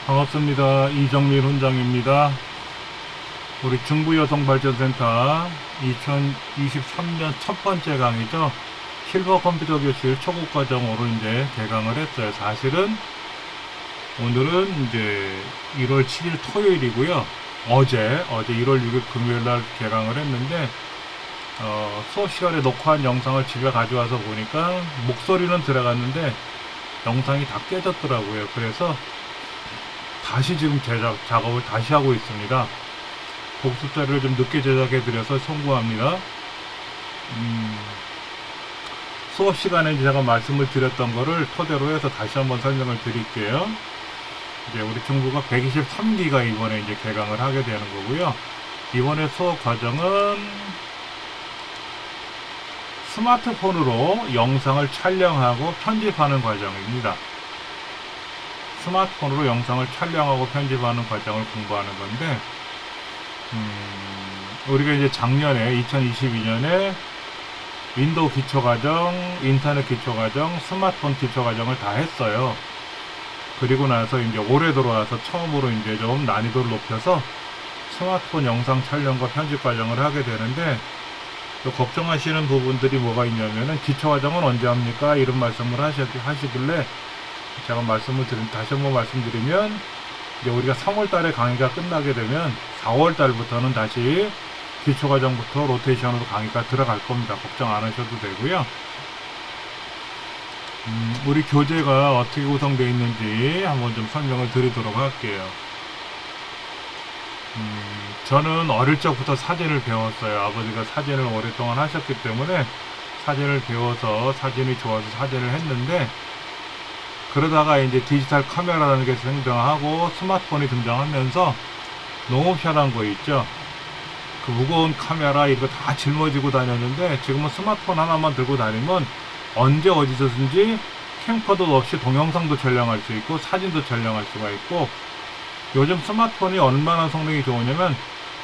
반갑습니다. 이정민 훈장입니다. 우리 중부여성발전센터 2023년 첫 번째 강의죠. 실버 컴퓨터 교실 초급 과정으로 이제 개강을 했어요. 사실은 오늘은 이제 1월 7일 토요일이고요. 어제 1월 6일 금요일 날 개강을 했는데 수업 시간에 녹화한 영상을 집에 가져와서 보니까 목소리는 들어갔는데 영상이 다 깨졌더라고요. 그래서 다시 지금 제작 작업을 다시 하고 있습니다. 복습 자료를 좀 늦게 제작해 드려서 송구합니다. 수업 시간에 제가 말씀을 드렸던 거를 토대로 해서 다시 한번 설명을 드릴게요. 이제 우리 중부가 123기가 이번에 이제 개강을 하게 되는 거고요. 이번에 수업 과정은 스마트폰으로 영상을 촬영하고 편집하는 과정입니다. 스마트폰으로 영상을 촬영하고 편집하는 과정을 공부하는 건데, 우리가 이제 작년에 2022년에 윈도우 기초과정, 인터넷 기초과정, 스마트폰 기초과정을 다 했어요. 그리고 나서 이제 올해 들어와서 처음으로 이제 좀 난이도를 높여서 스마트폰 영상 촬영과 편집 과정을 하게 되는데, 또 걱정하시는 부분들이 뭐가 있냐면은 기초과정은 언제 합니까? 이런 말씀을 하시길래 제가 다시 한번 말씀드리면, 이제 우리가 3월 달에 강의가 끝나게 되면 4월 달부터는 다시 기초과정부터 로테이션으로 강의가 들어갈 겁니다. 걱정 안 하셔도 되고요. 우리 교재가 어떻게 구성되어 있는지 한번 좀 설명을 드리도록 할게요. 저는 어릴 적부터 사진을 배웠어요. 아버지가 사진을 오랫동안 하셨기 때문에 사진을 배워서 사진이 좋아서 사진을 했는데, 그러다가 이제 디지털 카메라라는 게 등장하고 스마트폰이 등장하면서 너무 편한 거 있죠. 그 무거운 카메라 이거 다 짊어지고 다녔는데, 지금은 스마트폰 하나만 들고 다니면 언제 어디서든지 캠코더 없이 동영상도 촬영할 수 있고 사진도 촬영할 수가 있고, 요즘 스마트폰이 얼마나 성능이 좋으냐면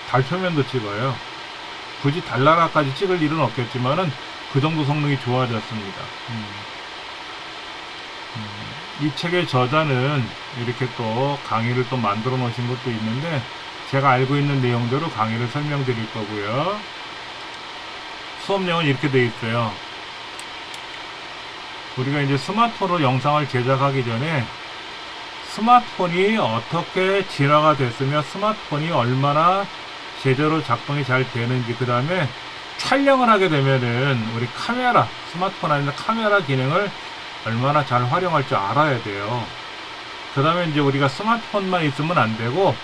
달표면도 찍어요. 굳이 달나라까지 찍을 일은 없겠지만은 그 정도 성능이 좋아졌습니다. 이 책의 저자는 이렇게 또 강의를 또 만들어 놓으신 것도 있는데, 제가 알고 있는 내용대로 강의를 설명드릴 거고요. 수업 내용은 이렇게 되어 있어요. 우리가 이제 스마트폰으로 영상을 제작하기 전에 스마트폰이 어떻게 진화가 됐으며 스마트폰이 얼마나 제대로 작동이 잘 되는지, 그 다음에 촬영을 하게 되면은 우리 카메라, 스마트폰 안에 있는 카메라 기능을 얼마나 잘 활용할 줄 알아야 돼요. 그 다음에 이제 우리가 스마트폰만 있으면 안 되고,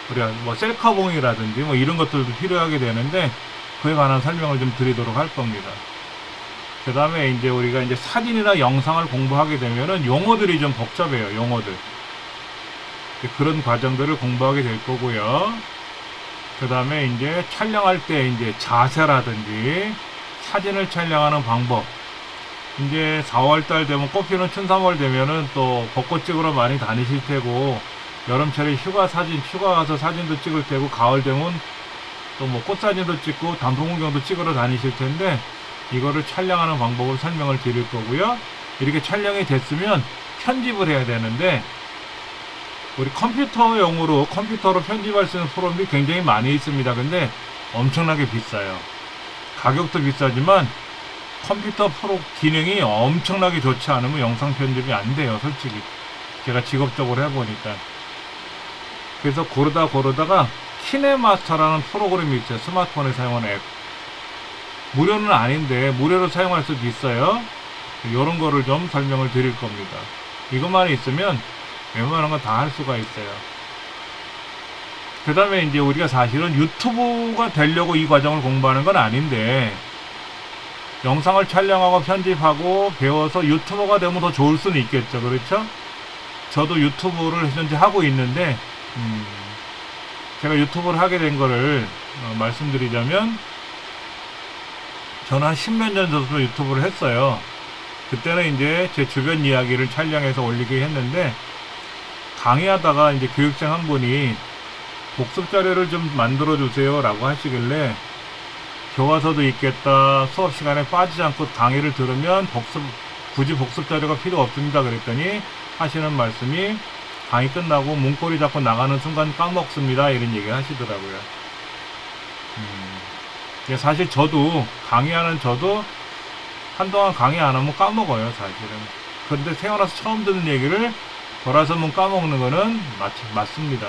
우리가 뭐 셀카봉이라든지 뭐 이런 것들도 필요하게 되는데, 그에 관한 설명을 좀 드리도록 할 겁니다. 그 다음에 이제 우리가 이제 사진이나 영상을 공부하게 되면은 용어들이 좀 복잡해요. 용어들. 그런 과정들을 공부하게 될 거고요. 그 다음에 이제 촬영할 때 이제 자세라든지 사진을 촬영하는 방법. 이제 4월달 되면, 꽃피는 춘3월 되면은 또 벚꽃 찍으러 많이 다니실 테고, 여름철에 휴가 가서 사진도 찍을 테고, 가을 되면 또 뭐 꽃사진도 찍고 단풍구경도 찍으러 다니실 텐데, 이거를 촬영하는 방법을 설명을 드릴 거고요. 이렇게 촬영이 됐으면 편집을 해야 되는데, 우리 컴퓨터로 편집할 수 있는 프로그램이 굉장히 많이 있습니다. 근데 엄청나게 비싸요. 가격도 비싸지만 컴퓨터 프로 기능이 엄청나게 좋지 않으면 영상 편집이 안 돼요. 솔직히 제가 직업적으로 해보니까. 그래서 고르다가 키네마스터라는 프로그램이 있어요. 스마트폰에 사용하는 앱. 무료는 아닌데 무료로 사용할 수도 있어요. 이런 거를 좀 설명을 드릴 겁니다. 이것만 있으면 웬만한 건 다 할 수가 있어요. 그 다음에 이제 우리가 사실은 유튜브가 되려고 이 과정을 공부하는 건 아닌데, 영상을 촬영하고 편집하고 배워서 유튜버가 되면 더 좋을 수는 있겠죠. 그렇죠? 저도 유튜브를 현재 하고 있는데, 제가 유튜브를 하게 된 거를 말씀드리자면, 저는 한 10몇 년 전부터 유튜브를 했어요. 그때는 이제 제 주변 이야기를 촬영해서 올리게 했는데, 강의하다가 이제 교육생 한 분이 복습 자료를 좀 만들어 주세요 라고 하시길래, 교과서도 있겠다, 수업 시간에 빠지지 않고 강의를 들으면 굳이 복습 자료가 필요 없습니다 그랬더니 하시는 말씀이, 강의 끝나고 문고리 잡고 나가는 순간 까먹습니다. 이런 얘기 하시더라고요. 사실 저도 강의하는 저도 한동안 강의 안 하면 까먹어요, 사실은. 그런데 태어나서 처음 듣는 얘기를 돌아서 한번 까먹는 거는 맞습니다.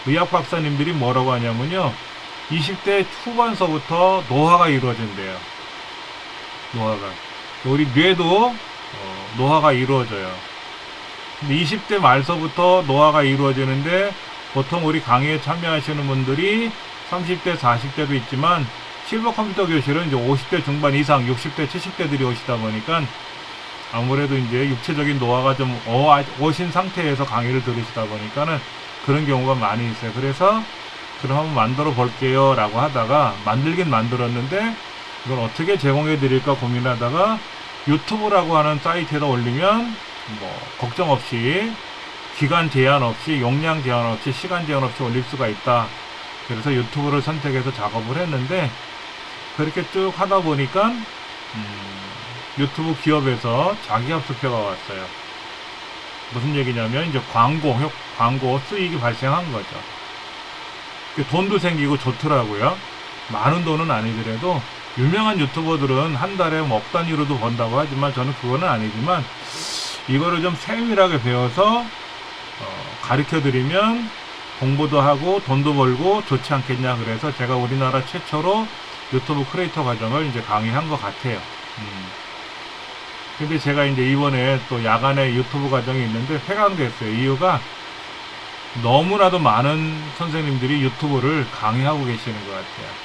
의학 박사님들이 뭐라고 하냐면요, 20대 후반서부터 노화가 이루어진대요. 노화가. 우리 뇌도 노화가 이루어져요. 근데 20대 말서부터 노화가 이루어지는데, 보통 우리 강의에 참여하시는 분들이 30대, 40대도 있지만 실버 컴퓨터 교실은 이제 50대 중반 이상, 60대, 70대들이 오시다 보니까 아무래도 이제 육체적인 노화가 좀 오신 상태에서 강의를 들으시다 보니까는 그런 경우가 많이 있어요. 그래서 그럼 한번 만들어 볼게요 라고 하다가 만들긴 만들었는데 이걸 어떻게 제공해 드릴까 고민하다가 유튜브라고 하는 사이트에다 올리면 뭐 걱정 없이 기간 제한 없이 용량 제한 없이 시간 제한 없이 올릴 수가 있다. 그래서 유튜브를 선택해서 작업을 했는데 그렇게 쭉 하다 보니까 유튜브 기업에서 자기합수표가 왔어요. 무슨 얘기냐면 이제 광고 수익이 발생한 거죠. 돈도 생기고 좋더라고요. 많은 돈은 아니더라도 유명한 유튜버들은 한 달에 억 단위로도 번다고 하지만 저는 그거는 아니지만 이거를 좀 세밀하게 배워서 가르쳐 드리면 공부도 하고 돈도 벌고 좋지 않겠냐. 그래서 제가 우리나라 최초로 유튜브 크리에이터 과정을 이제 강의한 것 같아요. 근데 제가 이제 이번에 또 야간에 유튜브 과정이 있는데 폐강됐어요. 이유가 너무나도 많은 선생님들이 유튜브를 강의하고 계시는 것 같아요.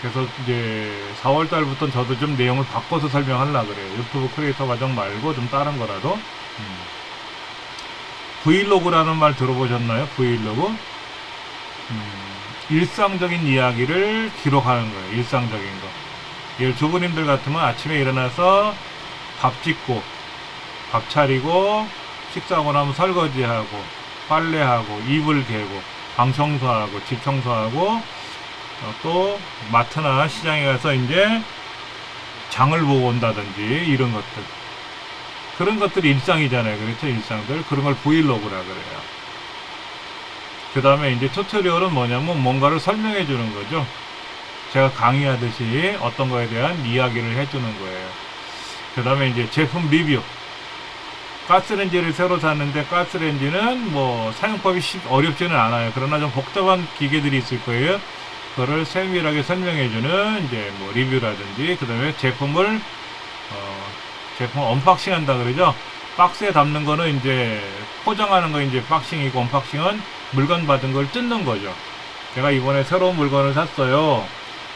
그래서 이제 4월달부터 저도 좀 내용을 바꿔서 설명하려고 그래요. 유튜브 크리에이터 과정 말고 좀 다른 거라도. 브이로그라는 말 들어보셨나요? 브이로그? 일상적인 이야기를 기록하는 거예요. 일상적인 거. 예를 주부님들 같으면 아침에 일어나서 밥 짓고, 밥 차리고, 식사하고 나면 설거지하고, 빨래하고, 이불 개고, 방 청소하고, 집 청소하고, 또 마트나 시장에 가서 이제 장을 보고 온다든지 이런 것들. 그런 것들이 일상이잖아요. 그렇죠? 일상들. 그런 걸 브이로그라 그래요. 그 다음에 이제 튜토리얼은 뭐냐면 뭔가를 설명해 주는 거죠. 제가 강의하듯이 어떤 거에 대한 이야기를 해주는 거예요. 그 다음에 이제 제품 리뷰. 가스레인지를 새로 샀는데 가스레인지는 뭐 사용법이 어렵지는 않아요. 그러나 좀 복잡한 기계들이 있을 거예요. 그거를 세밀하게 설명해주는 이제 뭐 리뷰라든지, 그 다음에 제품 언박싱 한다 그러죠. 박스에 담는 거는 이제 포장하는 거 이제 박싱이고, 언박싱은 물건 받은 걸 뜯는 거죠. 제가 이번에 새로운 물건을 샀어요.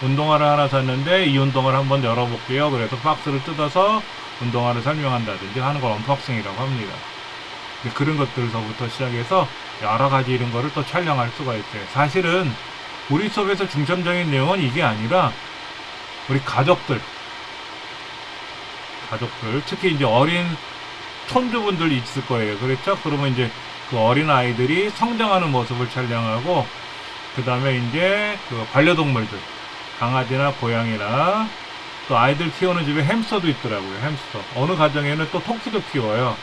운동화를 하나 샀는데 이 운동화를 한번 열어볼게요. 그래서 박스를 뜯어서 운동화를 설명한다든지 하는 걸 언박싱이라고 합니다. 그런 것들서부터 시작해서 여러 가지 이런 거를 또 촬영할 수가 있어요. 사실은 우리 수업에서 중점적인 내용은 이게 아니라 우리 가족들, 특히 이제 어린 손주분들 있을 거예요. 그렇죠? 그러면 이제 그 어린 아이들이 성장하는 모습을 촬영하고, 그 다음에 이제 그 반려동물들, 강아지나 고양이나 또 아이들 키우는 집에 햄스터도 있더라고요. 햄스터. 어느 가정에는 또 토끼도 키워요.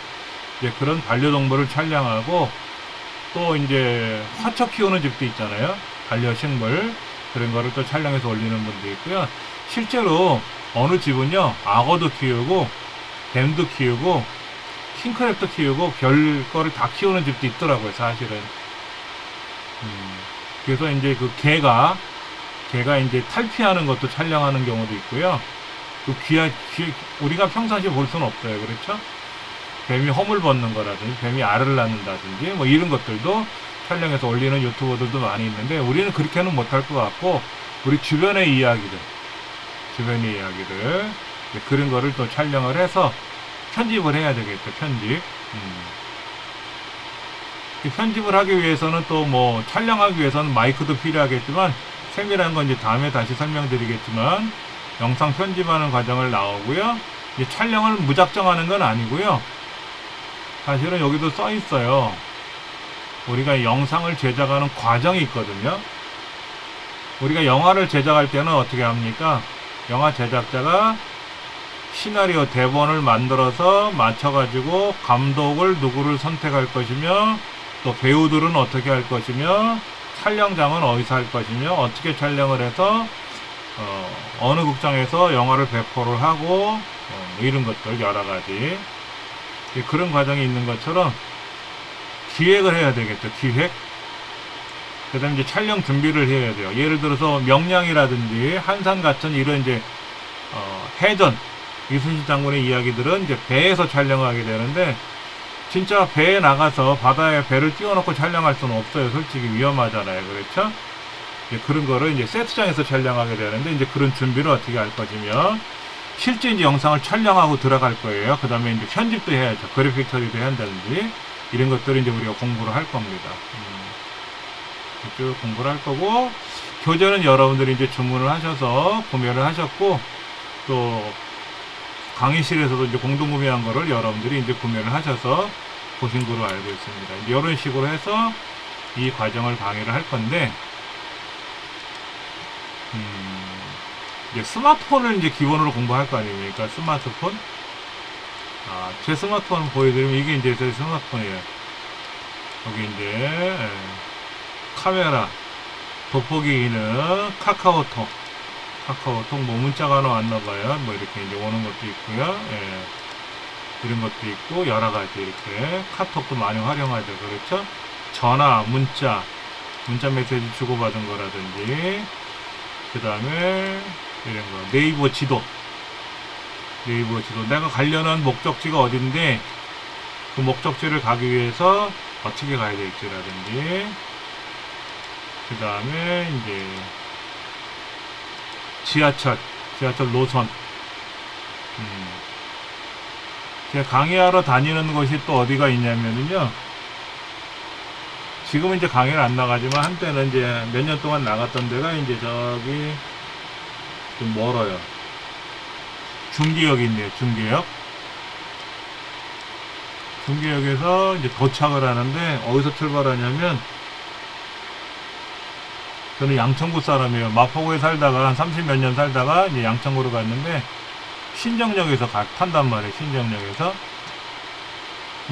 이제 그런 반려동물을 촬영하고, 또 이제 화초 키우는 집도 있잖아요. 반려식물. 그런 거를 또 촬영해서 올리는 분도 있고요. 실제로 어느 집은요, 악어도 키우고, 뱀도 키우고, 킹크랩도 키우고, 별 거를 다 키우는 집도 있더라고요, 사실은. 그래서 이제 그 개가 이제 탈피하는 것도 촬영하는 경우도 있고요. 그 우리가 평상시에 볼 수는 없어요. 그렇죠? 뱀이 허물 벗는 거라든지, 뱀이 알을 낳는다든지, 뭐 이런 것들도 촬영해서 올리는 유튜버들도 많이 있는데, 우리는 그렇게는 못할 것 같고, 우리 주변의 이야기들, 그런 거를 또 촬영을 해서 편집을 해야 되겠죠. 편집을 하기 위해서는 또 뭐 촬영하기 위해서는 마이크도 필요하겠지만, 세밀한 건 이제 다음에 다시 설명드리겠지만, 영상 편집하는 과정을 나오고요. 이제 촬영을 무작정 하는 건 아니고요. 사실은 여기도 써 있어요. 우리가 영상을 제작하는 과정이 있거든요. 우리가 영화를 제작할 때는 어떻게 합니까? 영화 제작자가 시나리오 대본을 만들어서 맞춰가지고 감독을 누구를 선택할 것이며 또 배우들은 어떻게 할 것이며 촬영장은 어디서 할 것이며 어떻게 촬영을 해서 어느 극장에서 영화를 배포를 하고 이런 것들 여러 가지 그런 과정이 있는 것처럼 기획을 해야 되겠죠. 기획. 그 다음에 이제 촬영 준비를 해야 돼요. 예를 들어서 명량이라든지 한산 같은 이런 이제 해전 이순신 장군의 이야기들은 이제 배에서 촬영하게 되는데 진짜 배에 나가서 바다에 배를 띄워놓고 촬영할 수는 없어요. 솔직히 위험하잖아요. 그렇죠? 그런 거를 이제 세트장에서 촬영하게 되는데 이제 그런 준비를 어떻게 할 것이며 실제 이제 영상을 촬영하고 들어갈 거예요. 그 다음에 이제 편집도 해야죠. 그래픽 처리도 해야 한다든지 이런 것들을 이제 우리가 공부를 할 겁니다. 쭉 공부를 할 거고 교재는 여러분들이 이제 주문을 하셔서 구매를 하셨고 또 강의실에서도 이제 공동 구매한 거를 여러분들이 이제 구매를 하셔서 보신 거로 알고 있습니다. 이제 이런 식으로 해서 이 과정을 강의를 할 건데 이제 스마트폰을 이제 기본으로 공부할 거 아닙니까? 스마트폰. 제 스마트폰 보여드리면 이게 이제 제 스마트폰이에요. 여기 이제 카메라, 돋보기 기능, 카카오톡 뭐 문자가 하나 왔나봐요. 뭐 이렇게 이제 오는 것도 있고요. 이런 것도 있고 여러 가지 이렇게 카톡도 많이 활용하죠. 그렇죠? 전화, 문자 메시지 주고받은 거라든지 그 다음에 이런 거 네이버 지도 내가 가려는 목적지가 어딘데 그 목적지를 가기 위해서 어떻게 가야 될지라든지 그 다음에 이제 지하철 노선 제가 강의하러 다니는 곳이 또 어디가 있냐면요 지금은 이제 강의를 안 나가지만 한때는 이제 몇 년 동안 나갔던 데가 이제 저기 좀 멀어요. 중계역이 있네요. 중계역에서 이제 도착을 하는데 어디서 출발하냐면 저는 양천구 사람이에요. 마포구에 살다가 한 30몇 년 살다가 이제 양천구로 갔는데 신정역에서 탄단 말이에요.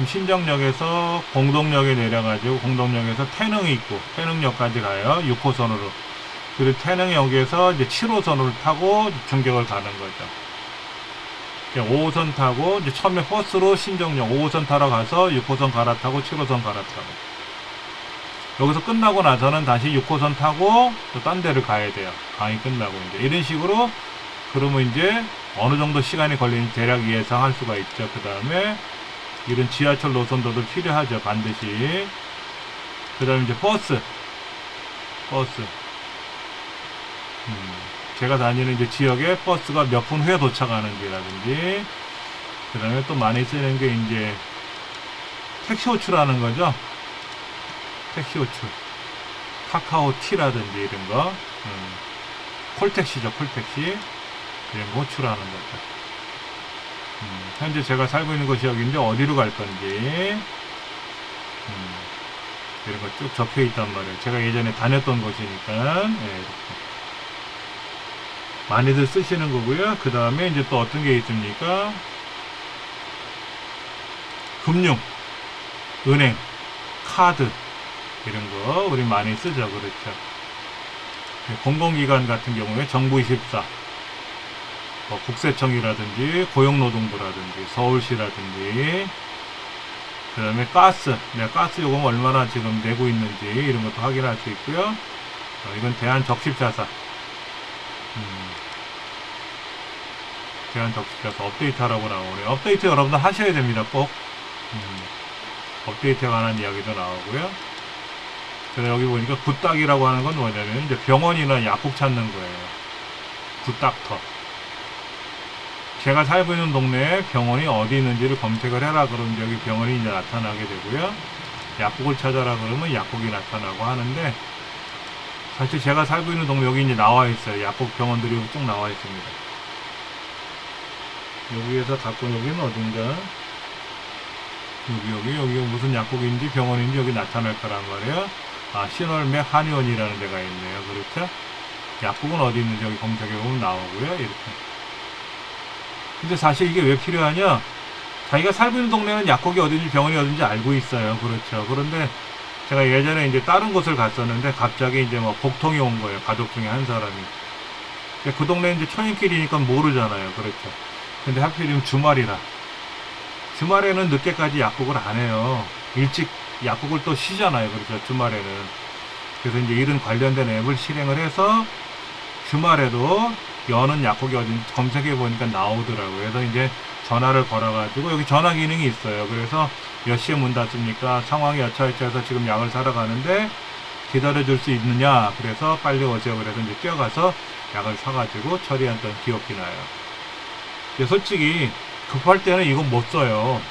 신정역에서 공동역에 내려가지고 공동역에서 태릉이 있고 태릉역까지 가요. 6호선으로. 그리고 태릉역에서 이제 7호선을 타고 중격을 가는 거죠. 5호선 타고 이제 처음에 버스로 신정역 5호선 타러 가서 6호선 갈아타고 7호선 갈아타고 여기서 끝나고 나서는 다시 6호선 타고 또 딴 데를 가야 돼요. 강의 끝나고 이제 이런 식으로 그러면 이제 어느 정도 시간이 걸리는지 대략 예상할 수가 있죠. 그 다음에 이런 지하철 노선도도 필요하죠. 반드시. 그 다음에 이제 버스. 제가 다니는 이제 지역에 버스가 몇 분 후에 도착하는지라든지 그 다음에 또 많이 쓰는 게 이제 택시 호출하는 거죠. 택시 호출. 카카오티라든지 이런 거. 콜택시죠. 콜택시. 이런 거 호출하는 거죠. 현재 제가 살고 있는 곳이 여기인데 어디로 갈 건지 이런 거 쭉 적혀 있단 말이에요. 제가 예전에 다녔던 곳이니까 이렇게 많이들 쓰시는 거고요. 그 다음에 이제 또 어떤 게 있습니까? 금융, 은행, 카드 이런 거 우리 많이 쓰죠. 그렇죠. 공공기관 같은 경우에 정부24 국세청이라든지 고용노동부라든지 서울시라든지 그 다음에 가스 내가 가스 요금 얼마나 지금 내고 있는지 이런 것도 확인할 수 있고요. 이건 대한적십자사 대한적십자사 업데이트 하라고 나오네요. 업데이트 여러분들 하셔야 됩니다. 꼭 업데이트에 관한 이야기도 나오고요. 그래서 여기 보니까 굿닥이라고 하는 건 뭐냐면 이제 병원이나 약국 찾는 거예요. 굿닥터. 제가 살고 있는 동네에 병원이 어디 있는지를 검색을 해라 그러면 여기 병원이 이제 나타나게 되고요. 약국을 찾아라 그러면 약국이 나타나고 하는데 사실 제가 살고 있는 동네 여기 이제 나와 있어요. 약국 병원들이 여기 쭉 나와 있습니다. 여기에서 갖고 여기는 어딘가 여기가 무슨 약국인지 병원인지 여기 나타날 거란 말이에요. 신월맥 한의원이라는 데가 있네요. 그렇죠? 약국은 어디 있는지 여기 검색해보면 나오고요. 이렇게. 근데 사실 이게 왜 필요하냐? 자기가 살고 있는 동네는 약국이 어딘지 병원이 어딘지 알고 있어요. 그렇죠. 그런데 제가 예전에 이제 다른 곳을 갔었는데 갑자기 이제 뭐 복통이 온 거예요. 가족 중에 한 사람이. 근데 그 동네 이제 천인길이니까 모르잖아요. 그렇죠. 근데 하필이면 주말이라. 주말에는 늦게까지 약국을 안 해요. 일찍 약국을 또 쉬잖아요. 그렇죠. 주말에는. 그래서 이제 이런 관련된 앱을 실행을 해서 주말에도 여는 약국이 어딘지 검색해 보니까 나오더라고요. 그래서 이제 전화를 걸어가지고 여기 전화 기능이 있어요. 그래서 몇 시에 문 닫습니까? 상황이 여차여차해서 지금 약을 사러 가는데 기다려줄 수 있느냐? 그래서 빨리 오세요. 그래서 이제 뛰어가서 약을 사가지고 처리했던 기억이 나요. 근데 솔직히 급할 때는 이건 못 써요.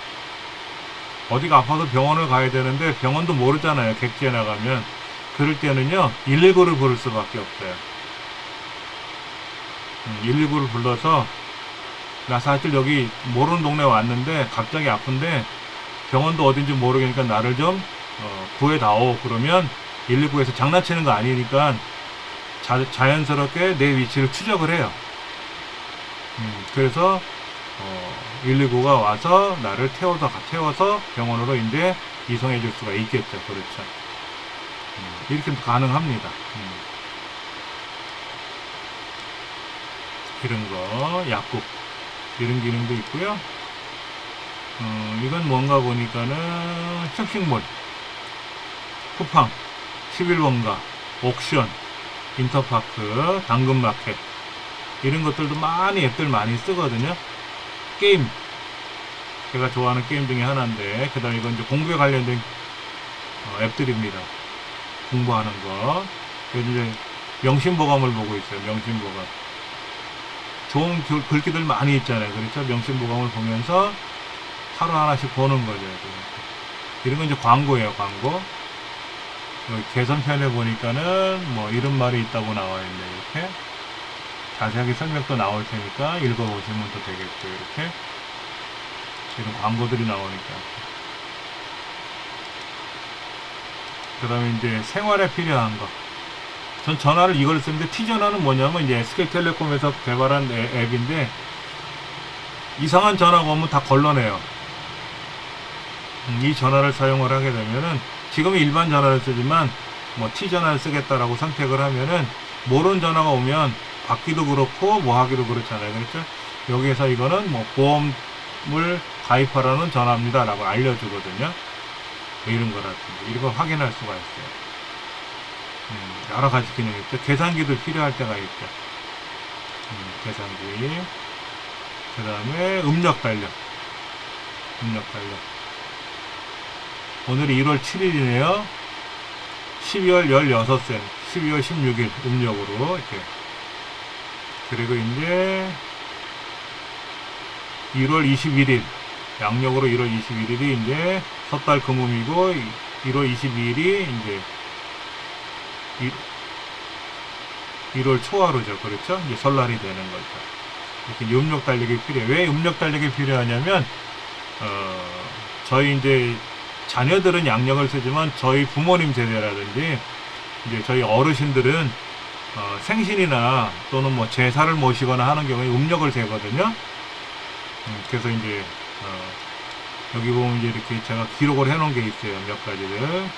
어디가 아파서 병원을 가야 되는데 병원도 모르잖아요. 객지에 나가면. 그럴 때는요 119를 부를 수밖에 없어요. 119를 불러서 나 사실 여기 모르는 동네 왔는데 갑자기 아픈데 병원도 어딘지 모르겠으니까 나를 좀 구해다오. 그러면 119에서 장난치는 거 아니니까 자연스럽게 내 위치를 추적을 해요. 그래서 119가 와서 나를 태워서 병원으로 이제 이송해 줄 수가 있겠죠. 그렇죠. 이렇게 가능합니다. 이런 거 약국 이런 기능도 있고요. 이건 뭔가 보니까는 쇼핑몰, 쿠팡, 11번가, 옥션, 인터파크, 당근마켓 이런 것들도 많이 앱들 많이 쓰거든요. 게임 제가 좋아하는 게임 중에 하나인데 그 다음에 이건 이제 공부에 관련된 앱들입니다. 공부하는 거. 그래서 이제 명심보감을 보고 있어요. 명심보감. 좋은 글귀들 많이 있잖아요. 그렇죠? 명심보감을 보면서 하루 하나씩 보는 거죠. 이런 건 이제 광고예요. 광고. 여기 개선편에 보니까는 뭐 이런 말이 있다고 나와 있네. 이렇게 자세하게 설명도 나올 테니까 읽어보시면 또 되겠고 이렇게 이런 광고들이 나오니까. 그 다음에 이제 생활에 필요한 거. 전 전화를 이걸 쓰는데 T전화는 뭐냐면 이제 SK텔레콤에서 개발한 앱인데 이상한 전화가 오면 다 걸러내요. 이 전화를 사용을 하게 되면은 지금은 일반 전화를 쓰지만 뭐 T전화를 쓰겠다라고 선택을 하면은 모르는 전화가 오면 받기도 그렇고 뭐 하기도 그렇잖아요. 그렇죠? 여기에서 이거는 뭐 보험을 가입하라는 전화입니다 라고 알려주거든요. 이런 거라든지 이런 거 확인할 수가 있어요. 여러 가지 기능이 있죠. 계산기도 필요할 때가 있죠. 계산기. 그 다음에 음력 달력. 오늘이 1월 7일이네요. 12월 16세, 12월 16일 음력으로 이렇게. 그리고 이제 1월 21일, 양력으로 1월 21일이 이제 섣달 금음이고 1월 22일이 이제 1월 초하루죠. 그렇죠? 이제 설날이 되는 거죠. 이렇게 음력 달력이 필요해요. 왜 음력 달력이 필요하냐면, 저희 이제 자녀들은 양력을 쓰지만 저희 부모님 세대라든지 이제 저희 어르신들은 생신이나 또는 뭐 제사를 모시거나 하는 경우에 음력을 세거든요. 그래서 이제 여기 보면 이제 이렇게 제가 기록을 해 놓은 게 있어요. 몇 가지를.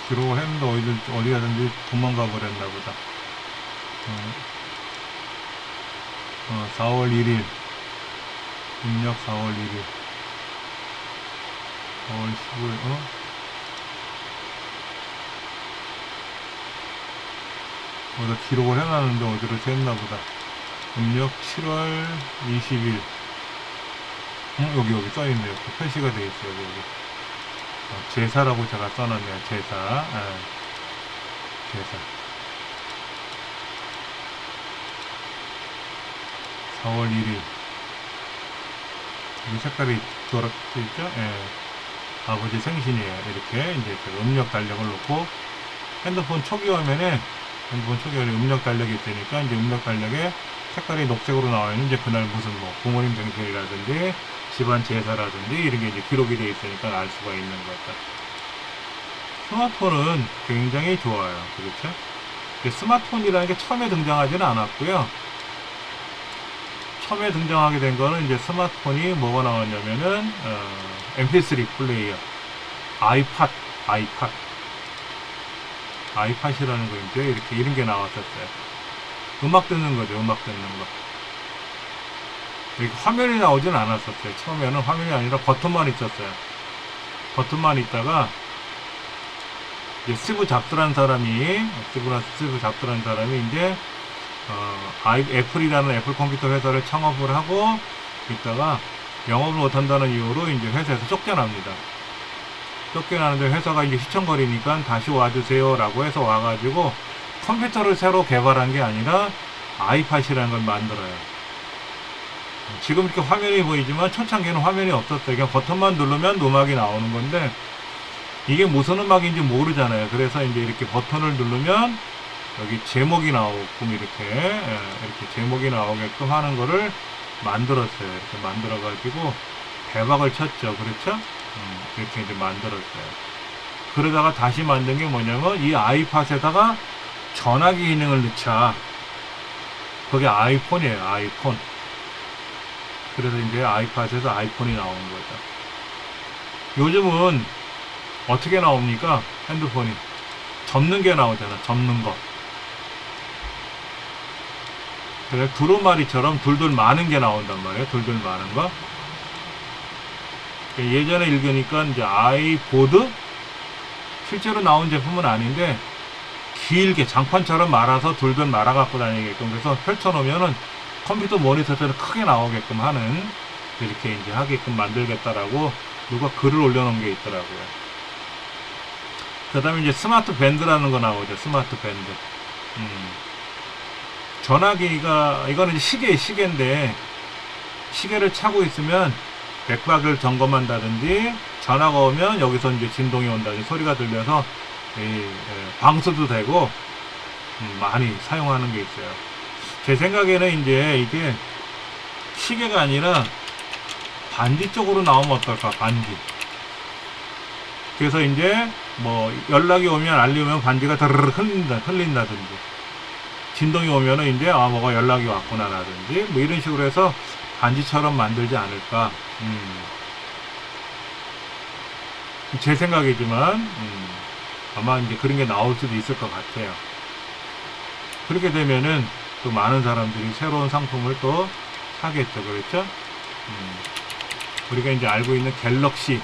기록을 했는데 어디 가든지 도망가 버렸나 보다. 4월 1일 음력 4월 1일 4월 15일 어디다 기록을 해놨는데 어디로 샜나 보다. 음력 7월 20일 여기 써있네요. 이렇게 표시가 되어 있어요. 여기. 제사라고 제가 써놨네요. 제사. 제사. 4월 1일. 이 색깔이 돌아져 있죠? 예. 아버지 생신이에요. 이렇게 이제 음력 달력을 놓고 핸드폰 초기 화면에 음력 달력이 있으니까 이제 음력 달력에 색깔이 녹색으로 나와 있는 이제 그날 무슨 뭐 부모님 생신이라든지 집안 제사라든지 이런 게 이제 기록이 되어 있으니까 알 수가 있는 거죠. 스마트폰은 굉장히 좋아요. 그렇죠? 스마트폰이라는 게 처음에 등장하지는 않았고요. 처음에 등장하게 된 거는 이제 스마트폰이 뭐가 나왔냐면은 MP3 플레이어, 아이팟이라는 거 이제 이렇게 이런 게 나왔었어요. 음악 듣는 거죠. 음악 듣는 거. 이렇게 화면이 나오진 않았었어요. 처음에는 화면이 아니라 버튼만 있었어요. 버튼만 있다가 이제 스티브 잡스라는 사람이 이제 애플이라는 애플 컴퓨터 회사를 창업을 하고 있다가 영업을 못한다는 이유로 이제 회사에서 쫓겨납니다. 쫓겨나는데 회사가 이제 휘청거리니까 다시 와주세요라고 해서 와가지고 컴퓨터를 새로 개발한 게 아니라 아이팟이라는 걸 만들어요. 지금 이렇게 화면이 보이지만 초창기에는 화면이 없었어요. 그냥 버튼만 누르면 음악이 나오는 건데 이게 무슨 음악인지 모르잖아요. 그래서 이제 이렇게 버튼을 누르면 여기 제목이 나오게끔 이렇게 제목이 나오게끔 하는 거를 만들었어요. 이렇게 만들어가지고 대박을 쳤죠. 그렇죠? 이렇게 이제 만들었어요. 그러다가 다시 만든 게 뭐냐면 이 아이팟에다가 전화기 기능을 넣자. 그게 아이폰이에요. 아이폰. 그래서 이제 아이팟에서 아이폰이 나오는 거죠. 요즘은 어떻게 나옵니까? 핸드폰이 접는 게 나오잖아. 접는 거. 그래서 두루마리처럼 둘둘 많은 게 나온단 말이에요. 둘둘 많은 거. 예전에 읽으니까 이제 아이보드 실제로 나온 제품은 아닌데 길게 장판처럼 말아서 둘둘 말아 갖고 다니게끔 그래서 펼쳐놓으면은 컴퓨터 모니터처럼 크게 나오게끔 하는 이렇게 이제 하게끔 만들겠다라고 누가 글을 올려놓은 게 있더라고요. 그 다음에 이제 스마트 밴드라는 거 나오죠. 스마트 밴드. 전화기가 이거는 이제 시계인데 시계를 차고 있으면 맥박을 점검한다든지 전화가 오면 여기서 이제 진동이 온다든지 소리가 들려서 방수도 되고 많이 사용하는 게 있어요. 제 생각에는 이제 이게 시계가 아니라 반지 쪽으로 나오면 어떨까? 반지. 그래서 이제 뭐 연락이 오면 알림이 오면 반지가 드르륵 흘린다든지 진동이 오면은 이제 뭐가 연락이 왔구나라든지 뭐 이런 식으로 해서 반지처럼 만들지 않을까. 제 생각이지만 아마 이제 그런 게 나올 수도 있을 것 같아요. 그렇게 되면은 또 많은 사람들이 새로운 상품을 또 사겠죠. 그렇죠? 우리가 이제 알고 있는 갤럭시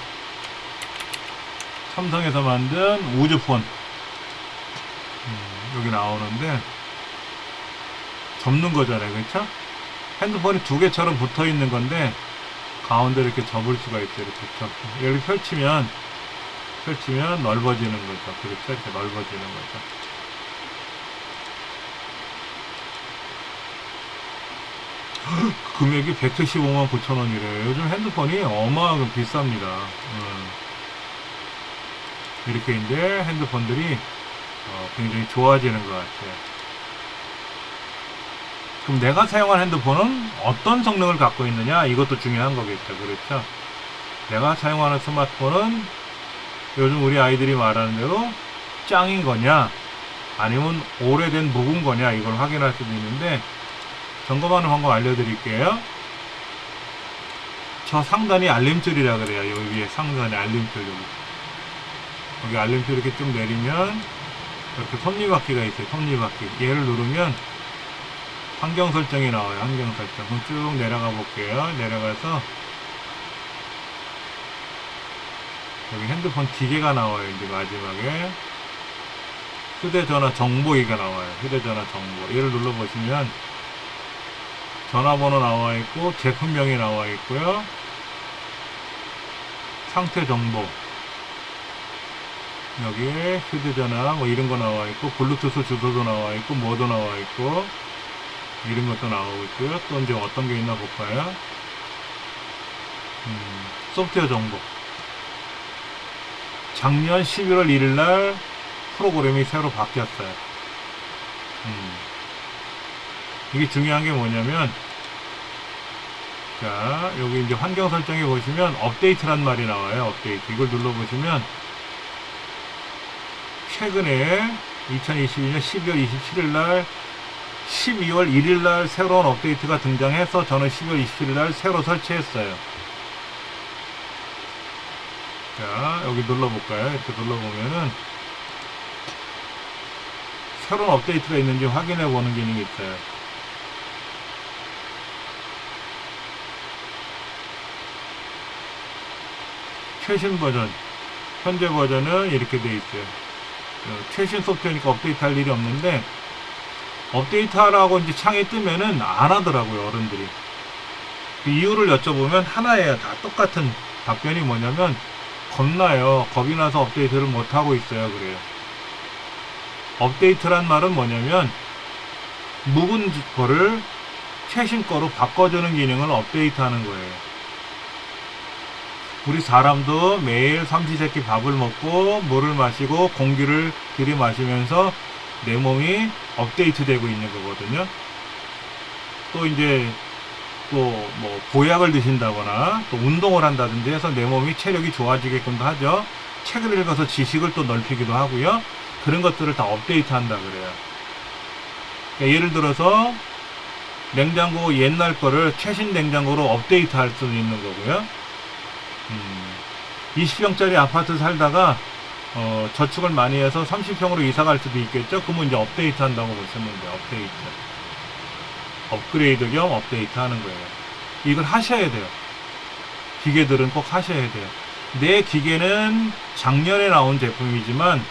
삼성에서 만든 우주폰 여기 나오는데 접는 거잖아요. 그렇죠? 핸드폰이 두 개처럼 붙어 있는 건데 가운데 이렇게 접을 수가 있어요. 이렇게 접고 여기 펼치면 넓어지는 거죠. 그렇죠? 이렇게 넓어지는 거죠. 금액이 175만 9천 원이래요. 요즘 핸드폰이 어마어마하게 비쌉니다. 이렇게 이제 핸드폰들이 굉장히 좋아지는 것 같아요. 그럼 내가 사용한 핸드폰은 어떤 성능을 갖고 있느냐? 이것도 중요한 거겠죠. 그렇죠? 내가 사용하는 스마트폰은 요즘 우리 아이들이 말하는 대로 짱인 거냐? 아니면 오래된 묵은 거냐? 이걸 확인할 수도 있는데 점검하는 방법 알려드릴게요. 저 상단이 알림줄이라 그래요. 여기 위에 상단에 알림줄 여기 알림줄 이렇게 쭉 내리면 이렇게 톱니바퀴가 있어요. 톱니바퀴 얘를 누르면 환경 설정이 나와요. 환경 설정. 그럼 쭉 내려가 볼게요. 내려가서 여기 핸드폰 기계가 나와요. 이제 마지막에 휴대전화 정보기가 나와요. 휴대전화 정보. 얘를 눌러보시면 전화번호 나와 있고 제품명이 나와 있고요. 상태 정보. 여기에 휴대전화 뭐 이런 거 나와 있고 블루투스 주소도 나와 있고 뭐도 나와 있고 이런 것도 나오고 있고요. 또 이제 어떤 게 있나 볼까요? 소프트웨어 정보. 작년 11월 1일 날 프로그램이 새로 바뀌었어요. 이게 중요한 게 뭐냐면 자, 여기 이제 환경 설정에 보시면 업데이트란 말이 나와요. 업데이트. 이걸 눌러보시면 최근에 2022년 12월 27일 날 12월 1일 날 새로운 업데이트가 등장해서 저는 12월 27일 날 새로 설치했어요. 자, 여기 눌러볼까요? 이렇게 눌러보면은 새로운 업데이트가 있는지 확인해 보는 기능이 있어요. 최신 버전, 현재 버전은 이렇게 되어 있어요. 최신 소프트웨어니까 업데이트 할 일이 없는데, 업데이트 하라고 이제 창이 뜨면은 안 하더라고요, 어른들이. 그 이유를 여쭤보면 하나예요. 다 똑같은 답변이 뭐냐면, 겁나요. 겁이 나서 업데이트를 못 하고 있어요. 그래요. 업데이트란 말은 뭐냐면, 묵은 거를 최신 거로 바꿔주는 기능을 업데이트 하는 거예요. 우리 사람도 매일 삼시세끼 밥을 먹고 물을 마시고 공기를 들이마시면서 내 몸이 업데이트 되고 있는 거거든요. 또 이제 또 뭐 보약을 드신다거나 또 운동을 한다든지 해서 내 몸이 체력이 좋아지게끔도 하죠. 책을 읽어서 지식을 또 넓히기도 하고요. 그런 것들을 다 업데이트 한다 그래요. 그러니까 예를 들어서 냉장고 옛날 거를 최신 냉장고로 업데이트 할 수도 있는 거고요. 20평짜리 아파트 살다가 저축을 많이 해서 30평으로 이사 갈 수도 있겠죠. 그러면 이제 업데이트 한다고 보시면 돼요. 업데이트. 업그레이드 겸 업데이트 하는 거예요. 이걸 하셔야 돼요. 기계들은 꼭 하셔야 돼요. 내 기계는 작년에 나온 제품이지만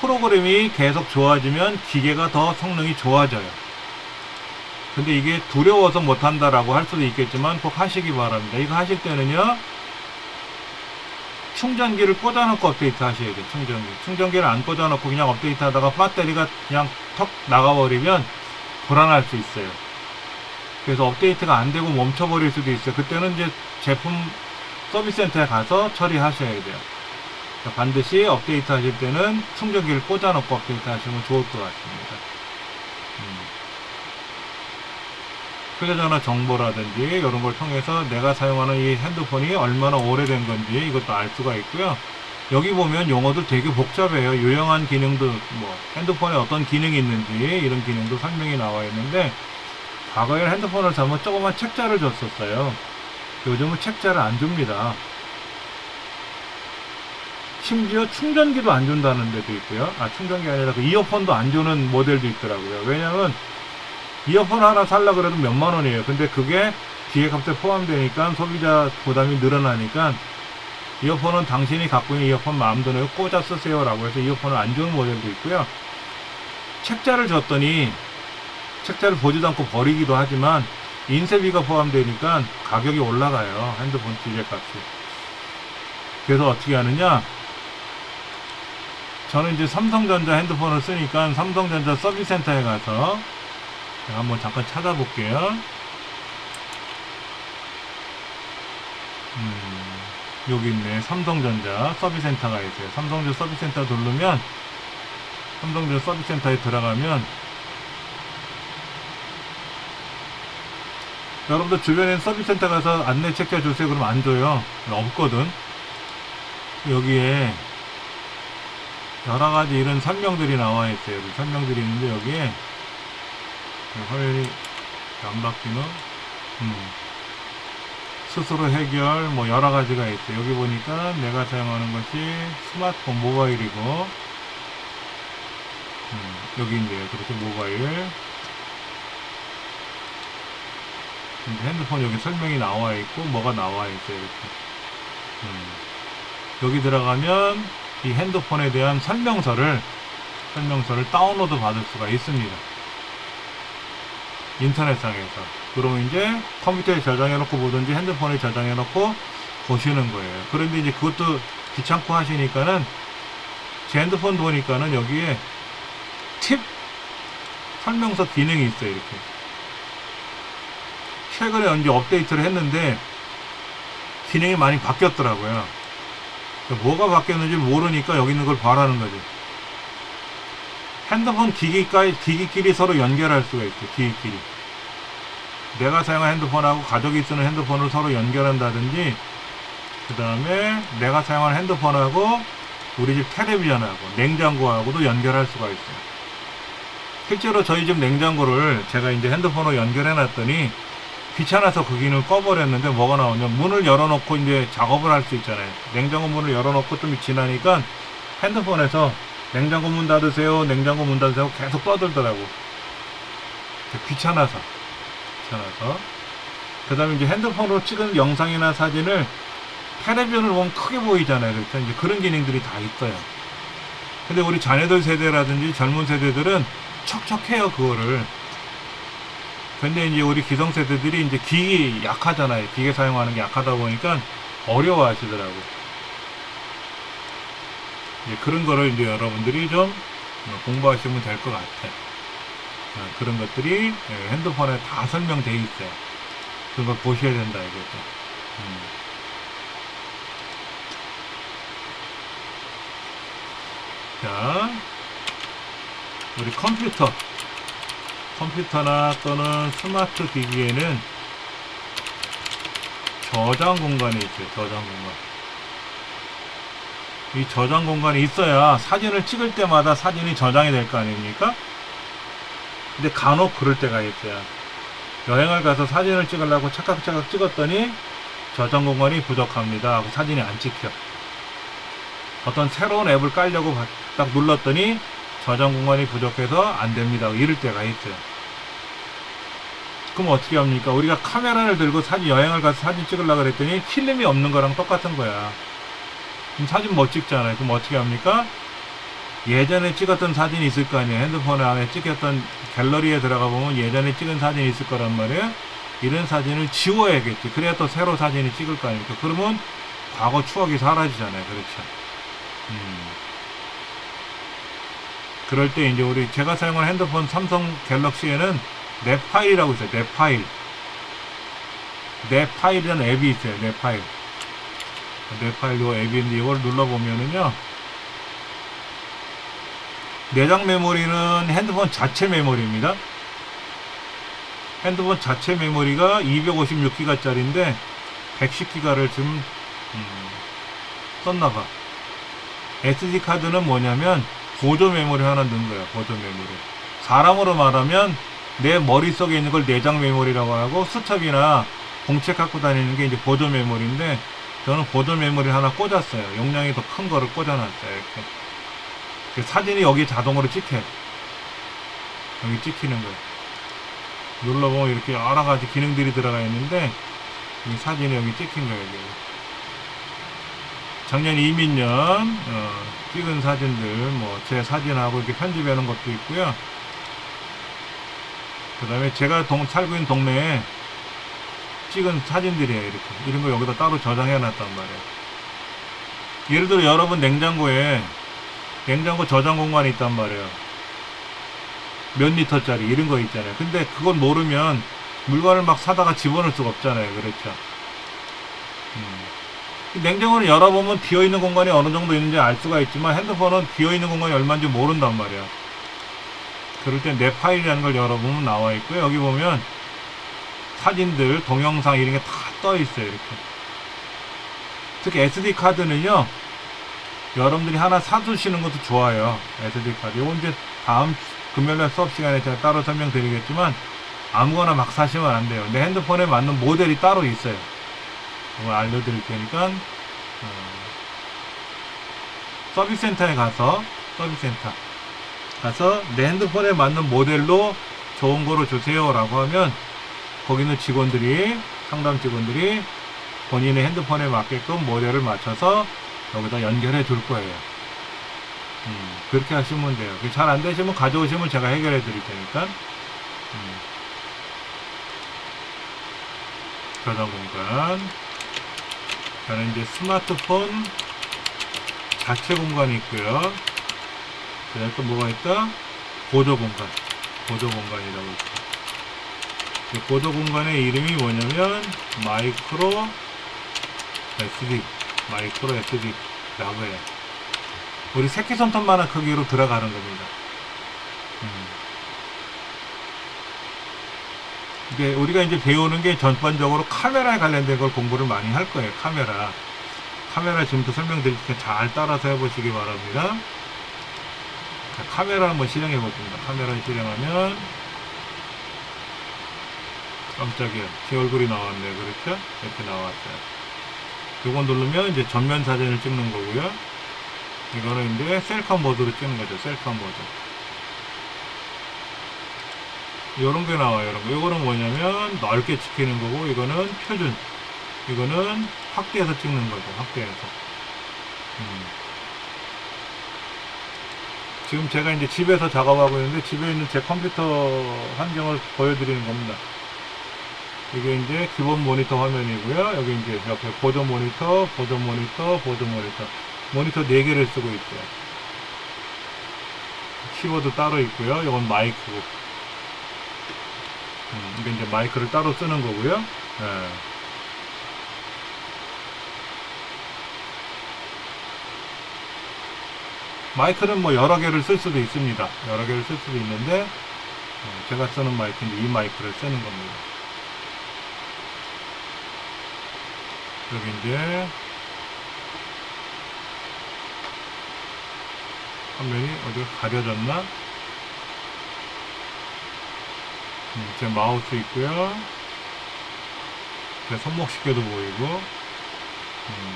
프로그램이 계속 좋아지면 기계가 더 성능이 좋아져요. 근데 이게 두려워서 못한다라고 할 수도 있겠지만 꼭 하시기 바랍니다. 이거 하실 때는요, 충전기를 꽂아놓고 업데이트 하셔야 돼요. 충전기를 안 꽂아놓고 그냥 업데이트 하다가 배터리가 그냥 턱 나가버리면 불안할 수 있어요. 그래서 업데이트가 안 되고 멈춰버릴 수도 있어요. 그때는 이제 제품 서비스 센터에 가서 처리하셔야 돼요. 그러니까 반드시 업데이트 하실 때는 충전기를 꽂아놓고 업데이트 하시면 좋을 것 같습니다. 휴대전화 정보라든지 이런 걸 통해서 내가 사용하는 이 핸드폰이 얼마나 오래된 건지 이것도 알 수가 있고요. 여기 보면 용어들 되게 복잡해요. 유용한 기능도 뭐 핸드폰에 어떤 기능이 있는지 이런 기능도 설명이 나와 있는데, 과거에 핸드폰을 사면 조그만 책자를 줬었어요. 요즘은 책자를 안 줍니다. 심지어 충전기도 안 준다는 데도 있고요. 충전기 아니라 그 이어폰도 안 주는 모델도 있더라고요. 왜냐면 이어폰 하나 살려고 그래도 몇만 원이에요. 근데 그게 기계값에 포함되니까 소비자 부담이 늘어나니까 이어폰은 당신이 갖고 있는 이어폰 마음대로 꽂아 쓰세요 라고 해서 이어폰을 안 주는 모델도 있고요. 책자를 줬더니 책자를 보지도 않고 버리기도 하지만 인쇄비가 포함되니까 가격이 올라가요. 핸드폰 기계값이. 그래서 어떻게 하느냐, 저는 이제 삼성전자 핸드폰을 쓰니까 삼성전자 서비스 센터에 가서 한번 잠깐 찾아볼게요. 여기 있네. 삼성전자 서비스센터가 있어요. 삼성전자 서비스센터 누르면, 삼성전자 서비스센터에 들어가면, 여러분들 주변에 서비스센터 가서 안내 책자 주세요 그러면 안 줘요. 없거든. 여기에 여러가지 이런 설명들이 나와 있어요. 설명들이 있는데 여기에 화면이 안 바뀌는 스스로 해결 뭐 여러가지가 있어요. 여기 보니까 내가 사용하는 것이 스마트폰 모바일이고, 여기 있네요. 그렇죠. 모바일. 핸드폰 여기 설명이 나와 있고 뭐가 나와 있어요. 이렇게. 여기 들어가면 이 핸드폰에 대한 설명서를 다운로드 받을 수가 있습니다. 인터넷상에서. 그러면 이제 컴퓨터에 저장해 놓고 보든지 핸드폰에 저장해 놓고 보시는 거예요. 그런데 이제 그것도 귀찮고 하시니까는 제 핸드폰 보니까는 여기에 팁 설명서 기능이 있어요. 이렇게. 최근에 언제 업데이트를 했는데 기능이 많이 바뀌었더라고요. 뭐가 바뀌었는지 모르니까 여기 있는 걸 봐라는 거죠. 핸드폰 기기끼리 서로 연결할 수가 있어요. 기기끼리. 내가 사용한 핸드폰하고 가족이 쓰는 핸드폰을 서로 연결한다든지, 그 다음에 내가 사용하는 핸드폰하고 우리 집 텔레비전하고 냉장고하고도 연결할 수가 있어요. 실제로 저희 집 냉장고를 제가 이제 핸드폰으로 연결해 놨더니 귀찮아서 그 기능을 꺼버렸는데 뭐가 나오냐면, 문을 열어놓고 이제 작업을 할 수 있잖아요. 냉장고 문을 열어놓고 좀 지나니까 핸드폰에서 냉장고 문 닫으세요, 냉장고 문 닫으세요 계속 떠들더라고. 귀찮아서. 그 다음에 이제 핸드폰으로 찍은 영상이나 사진을 텔레비전을 보면 크게 보이잖아요. 그렇죠? 이제 그런 기능들이 다 있어요. 근데 우리 자녀들 세대라든지 젊은 세대들은 척척해요, 그거를. 근데 이제 우리 기성세대들이 이제 기기 약하잖아요. 기계 사용하는 게 약하다 보니까 어려워 하시더라고. 이제 그런 거를 이제 여러분들이 좀 공부하시면 될 것 같아. 그런 것들이 핸드폰에 다 설명되어 있어요. 그런 걸 보셔야 된다, 이거죠. 자, 우리 컴퓨터나 또는 스마트 기기에는 저장 공간이 있어요. 저장 공간. 이 저장 공간이 있어야 사진을 찍을 때마다 사진이 저장이 될 거 아닙니까? 근데 간혹 그럴 때가 있어요. 여행을 가서 사진을 찍으려고 착각착각 찍었더니 저장 공간이 부족합니다 하고 사진이 안 찍혀. 어떤 새로운 앱을 깔려고 딱 눌렀더니 저장 공간이 부족해서 안 됩니다. 이럴 때가 있어요. 그럼 어떻게 합니까? 우리가 카메라를 들고 여행을 가서 사진 찍으려고 그랬더니 필름이 없는 거랑 똑같은 거야. 그럼 사진 못 찍잖아요. 그럼 어떻게 합니까? 예전에 찍었던 사진이 있을 거 아니에요. 핸드폰 안에 찍혔던 갤러리에 들어가 보면 예전에 찍은 사진이 있을 거란 말이에요. 이런 사진을 지워야겠지. 그래야 또 새로 사진을 찍을 거 아닙니까? 그러면 과거 추억이 사라지잖아요. 그렇죠. 그럴 때 이제 제가 사용하는 핸드폰 삼성 갤럭시에는 넷파일이라고 있어요. 넷파일이라는 앱이 있어요. 넷파일 요 앱이 있는데 이걸 눌러보면은요, 내장 메모리는 핸드폰 자체 메모리입니다. 핸드폰 자체 메모리가 256기가 짜리인데 110기가를 지금 썼나봐. SD카드는 뭐냐면 보조 메모리 하나 넣은 거예요. 보조 메모리. 사람으로 말하면 내 머릿속에 있는 걸 내장 메모리라고 하고, 수첩이나 공책 갖고 다니는 게 이제 보조 메모리인데, 저는 보조 메모리 하나 꽂았어요. 용량이 더 큰 거를 꽂아놨어요. 이렇게. 사진이 여기 자동으로 찍혀요. 여기 찍히는 거예요. 눌러보면 이렇게 여러 가지 기능들이 들어가 있는데, 이 사진이 여기 찍힌 거예요. 여기. 작년 이민년 찍은 사진들, 제 사진하고 이렇게 편집해 놓은 것도 있고요. 그 다음에 제가 살고 있는 동네에 찍은 사진들이에요. 이렇게. 이런 거 여기다 따로 저장해 놨단 말이에요. 예를 들어 여러분 냉장고에 냉장고 저장 공간이 있단 말이에요. 몇 리터짜리 이런 거 있잖아요. 근데 그걸 모르면 물건을 막 사다가 집어넣을 수가 없잖아요. 그렇죠. 냉장고를 열어보면 비어있는 공간이 어느 정도 있는지 알 수가 있지만, 핸드폰은 비어있는 공간이 얼마인지 모른단 말이에요. 그럴 때 내 파일이라는 걸 열어보면 나와 있고요. 여기 보면 사진들, 동영상 이런 게 다 떠 있어요. 이렇게. 특히 SD카드는요, 여러분들이 하나 사두시는 것도 좋아요. SD카드. 요건 이제 다음 금요일날 수업 시간에 제가 따로 설명드리겠지만, 아무거나 막 사시면 안 돼요. 내 핸드폰에 맞는 모델이 따로 있어요. 그걸 알려드릴 테니까, 서비스센터에 가서 내 핸드폰에 맞는 모델로 좋은 거로 주세요 라고 하면, 거기는 상담 직원들이 본인의 핸드폰에 맞게끔 모델을 맞춰서 여기다 연결해 줄 거예요. 그렇게 하시면 돼요. 잘 안 되시면 가져오시면 제가 해결해 드릴 테니까. 저장 공간. 저는 이제 스마트폰 자체 공간이 있고요. 그 다음에 또 뭐가 있다? 보조 공간이라고 있어요. 보조 공간의 이름이 뭐냐면 마이크로 SD라고 해요. 우리 새끼손톱만한 크기로 들어가는 겁니다. 이게 우리가 이제 배우는 게 전반적으로 카메라에 관련된 걸 공부를 많이 할 거예요. 카메라 지금부터 설명드릴 테니까 잘 따라서 해보시기 바랍니다. 자, 카메라 한번 실행해 보겠습니다. 카메라 실행하면 깜짝이야, 제 얼굴이 나왔네. 그렇죠? 이렇게 나왔어요. 요거 누르면 이제 전면 사진을 찍는 거고요. 이거는 이제 셀카 모드로 찍는 거죠. 셀카 모드. 요런 게 나와요. 요런 거. 요거는 뭐냐면 넓게 찍히는 거고, 이거는 표준. 이거는 확대해서 찍는 거죠. 확대해서. 지금 제가 이제 집에서 작업하고 있는데, 집에 있는 제 컴퓨터 환경을 보여드리는 겁니다. 이게 이제 기본 모니터 화면이고요. 여기 이제 옆에 보조 모니터, 보조 모니터, 보조 모니터. 모니터 4개를 쓰고 있어요. 키보드 따로 있고요. 이건 마이크고. 이게 이제 마이크를 따로 쓰는 거고요. 네. 마이크는 뭐 여러 개를 쓸 수도 있습니다. 여러 개를 쓸 수도 있는데, 제가 쓰는 마이크는 이 마이크를 쓰는 겁니다. 여기 이제 화면이 어디가 가려졌나? 제 마우스 있고요. 제 손목시계도 보이고,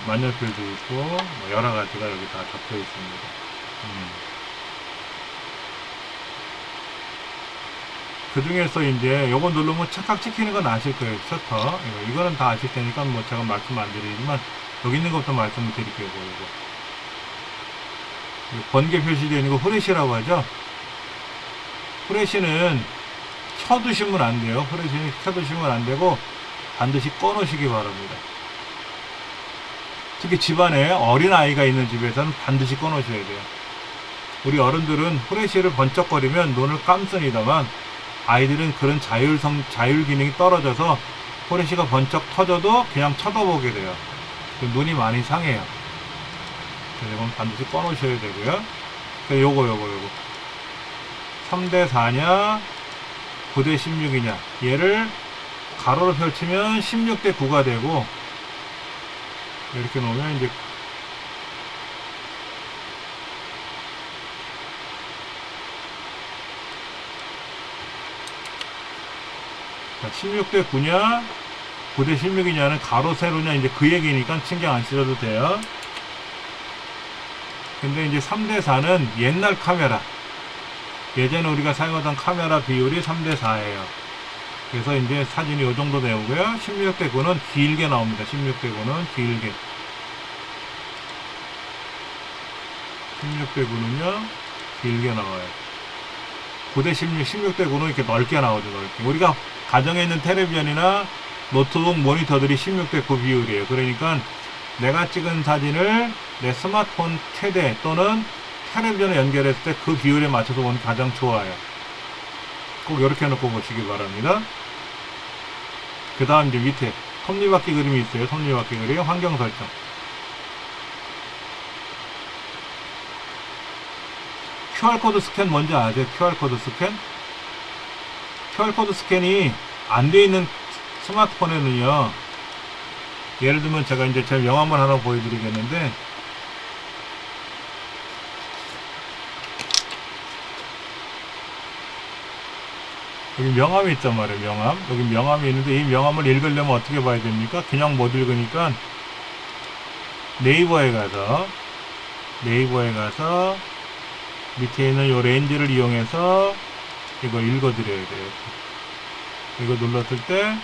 만년필도 있고, 뭐 여러 가지가 여기 다 잡혀 있습니다. 그 중에서 이제 요거 누르면 착각 찍히는 건 아실 거예요. 셔터. 이거는 다 아실 테니까 뭐 제가 말씀 안 드리지만, 여기 있는 것도 말씀을 드릴게요. 이거. 번개 표시되어 있는 거 후레쉬라고 하죠. 후레쉬는 켜두시면 안 돼요. 후레쉬는 켜두시면 안 되고, 반드시 꺼놓으시기 바랍니다. 특히 집안에 어린 아이가 있는 집에서는 반드시 꺼놓으셔야 돼요. 우리 어른들은 후레쉬를 번쩍거리면 눈을 감습니다만, 아이들은 그런 자율 기능이 떨어져서 후레쉬가 번쩍 터져도 그냥 쳐다보게 돼요. 눈이 많이 상해요. 그래서 이건 반드시 꺼놓으셔야 되고요. 요거 3대 4냐 9대 16이냐, 얘를 가로로 펼치면 16대 9가 되고, 이렇게 놓으면 이제 16대 9냐 9대 16이냐는 가로 세로냐 이제 그 얘기니까 신경 안 쓰셔도 돼요. 근데 이제 3대 4는 옛날 카메라, 예전에 우리가 사용하던 카메라 비율이 3대 4예요. 그래서 이제 사진이 요 정도 되고요. 16대 9는 길게 나옵니다. 16대 9는 길게. 16대 9는요, 길게 나와요. 9대 16, 16대 9는 이렇게 넓게 나오죠, 넓게. 우리가 가정에 있는 텔레비전이나 노트북 모니터들이 16대 9 비율이에요. 그러니까 내가 찍은 사진을 내 스마트폰 최대 또는 텔레비전에 연결했을 때 그 비율에 맞춰서 보는 게 가장 좋아요. 꼭 이렇게 해놓고 보시기 바랍니다. 그 다음 이제 밑에 톱니바퀴 그림이 있어요. 톱니바퀴 그림, 환경 설정. QR코드 스캔 뭔지 아세요? QR코드 스캔? QR코드 스캔이 안 돼 있는 스마트폰에는요, 예를 들면 제가 이제 제 명함을 하나 보여드리겠는데, 여기 명함이 있단 말이에요. 명함. 여기 명함이 있는데, 이 명함을 읽으려면 어떻게 봐야 됩니까? 그냥 못 읽으니까 네이버에 가서 밑에 있는 요 렌즈를 이용해서 이거 읽어드려야 돼요. 이거 눌렀을 때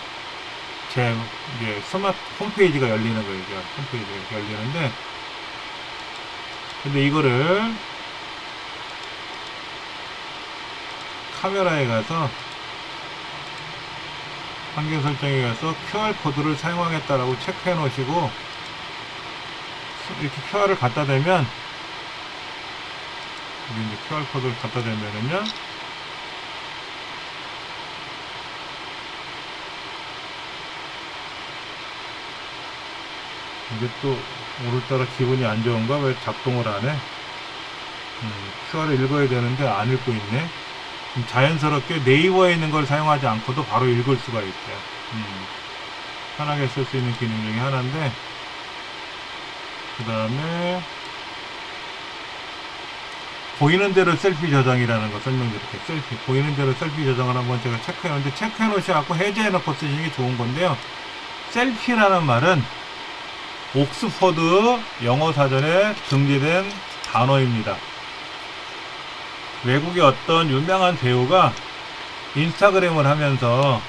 제 이제 스마트 홈페이지가 열리는 거예요. 홈페이지가 열리는데, 근데 이거를 카메라에 가서 환경 설정에 가서 QR코드를 사용하겠다라고 체크해 놓으시고, 이렇게 QR을 갖다 대면, 여기 이제 QR코드를 갖다 대면은요, 이게 또 오늘따라 기분이 안 좋은가? 왜 작동을 안 해? QR을 읽어야 되는데 안 읽고 있네. 자연스럽게 네이버에 있는 걸 사용하지 않고도 바로 읽을 수가 있죠. 편하게 쓸 수 있는 기능 중에 하나인데, 그 다음에 보이는 대로 셀피 저장이라는 거 설명드릴게요. 셀피 보이는 대로 셀피 저장을 한번 제가 체크해 놓는데, 체크해 놓으셔갖고 해제해 놓고 쓰시는 게 좋은 건데요. 셀피라는 말은 옥스퍼드 영어 사전에 등재된 단어입니다. 외국의 어떤 유명한 배우가 인스타그램을 하면서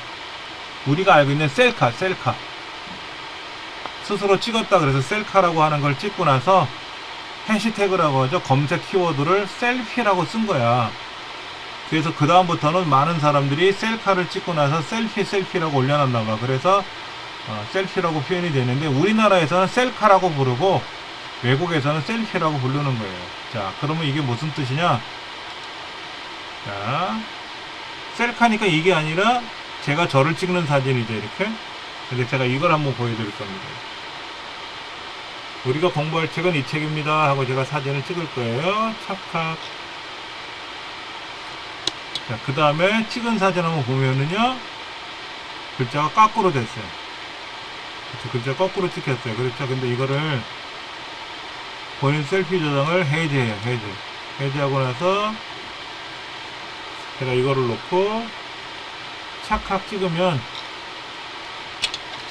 우리가 알고 있는 셀카 스스로 찍었다 그래서 셀카라고 하는 걸 찍고 나서 해시태그라고 하죠. 검색 키워드를 셀피라고 쓴 거야. 그래서 그 다음부터는 많은 사람들이 셀카를 찍고 나서 셀피라고 올려놨나 봐. 그래서 셀피라고 표현이 되는데, 우리나라에서는 셀카라고 부르고 외국에서는 셀피라고 부르는 거예요. 자, 그러면 이게 무슨 뜻이냐? 자, 셀카니까 이게 아니라 제가 저를 찍는 사진이죠, 이렇게. 근데 제가 이걸 한번 보여드릴 겁니다. 우리가 공부할 책은 이 책입니다 하고 제가 사진을 찍을 거예요. 찰칵. 자, 그 다음에 찍은 사진 한번 보면은요, 글자가 거꾸로 됐어요. 그렇죠, 글자 거꾸로 찍혔어요. 그렇죠. 근데 이거를 본인 셀피 저장을 해제해요. 해제하고 나서 제가 이거를 놓고 찰칵 찍으면,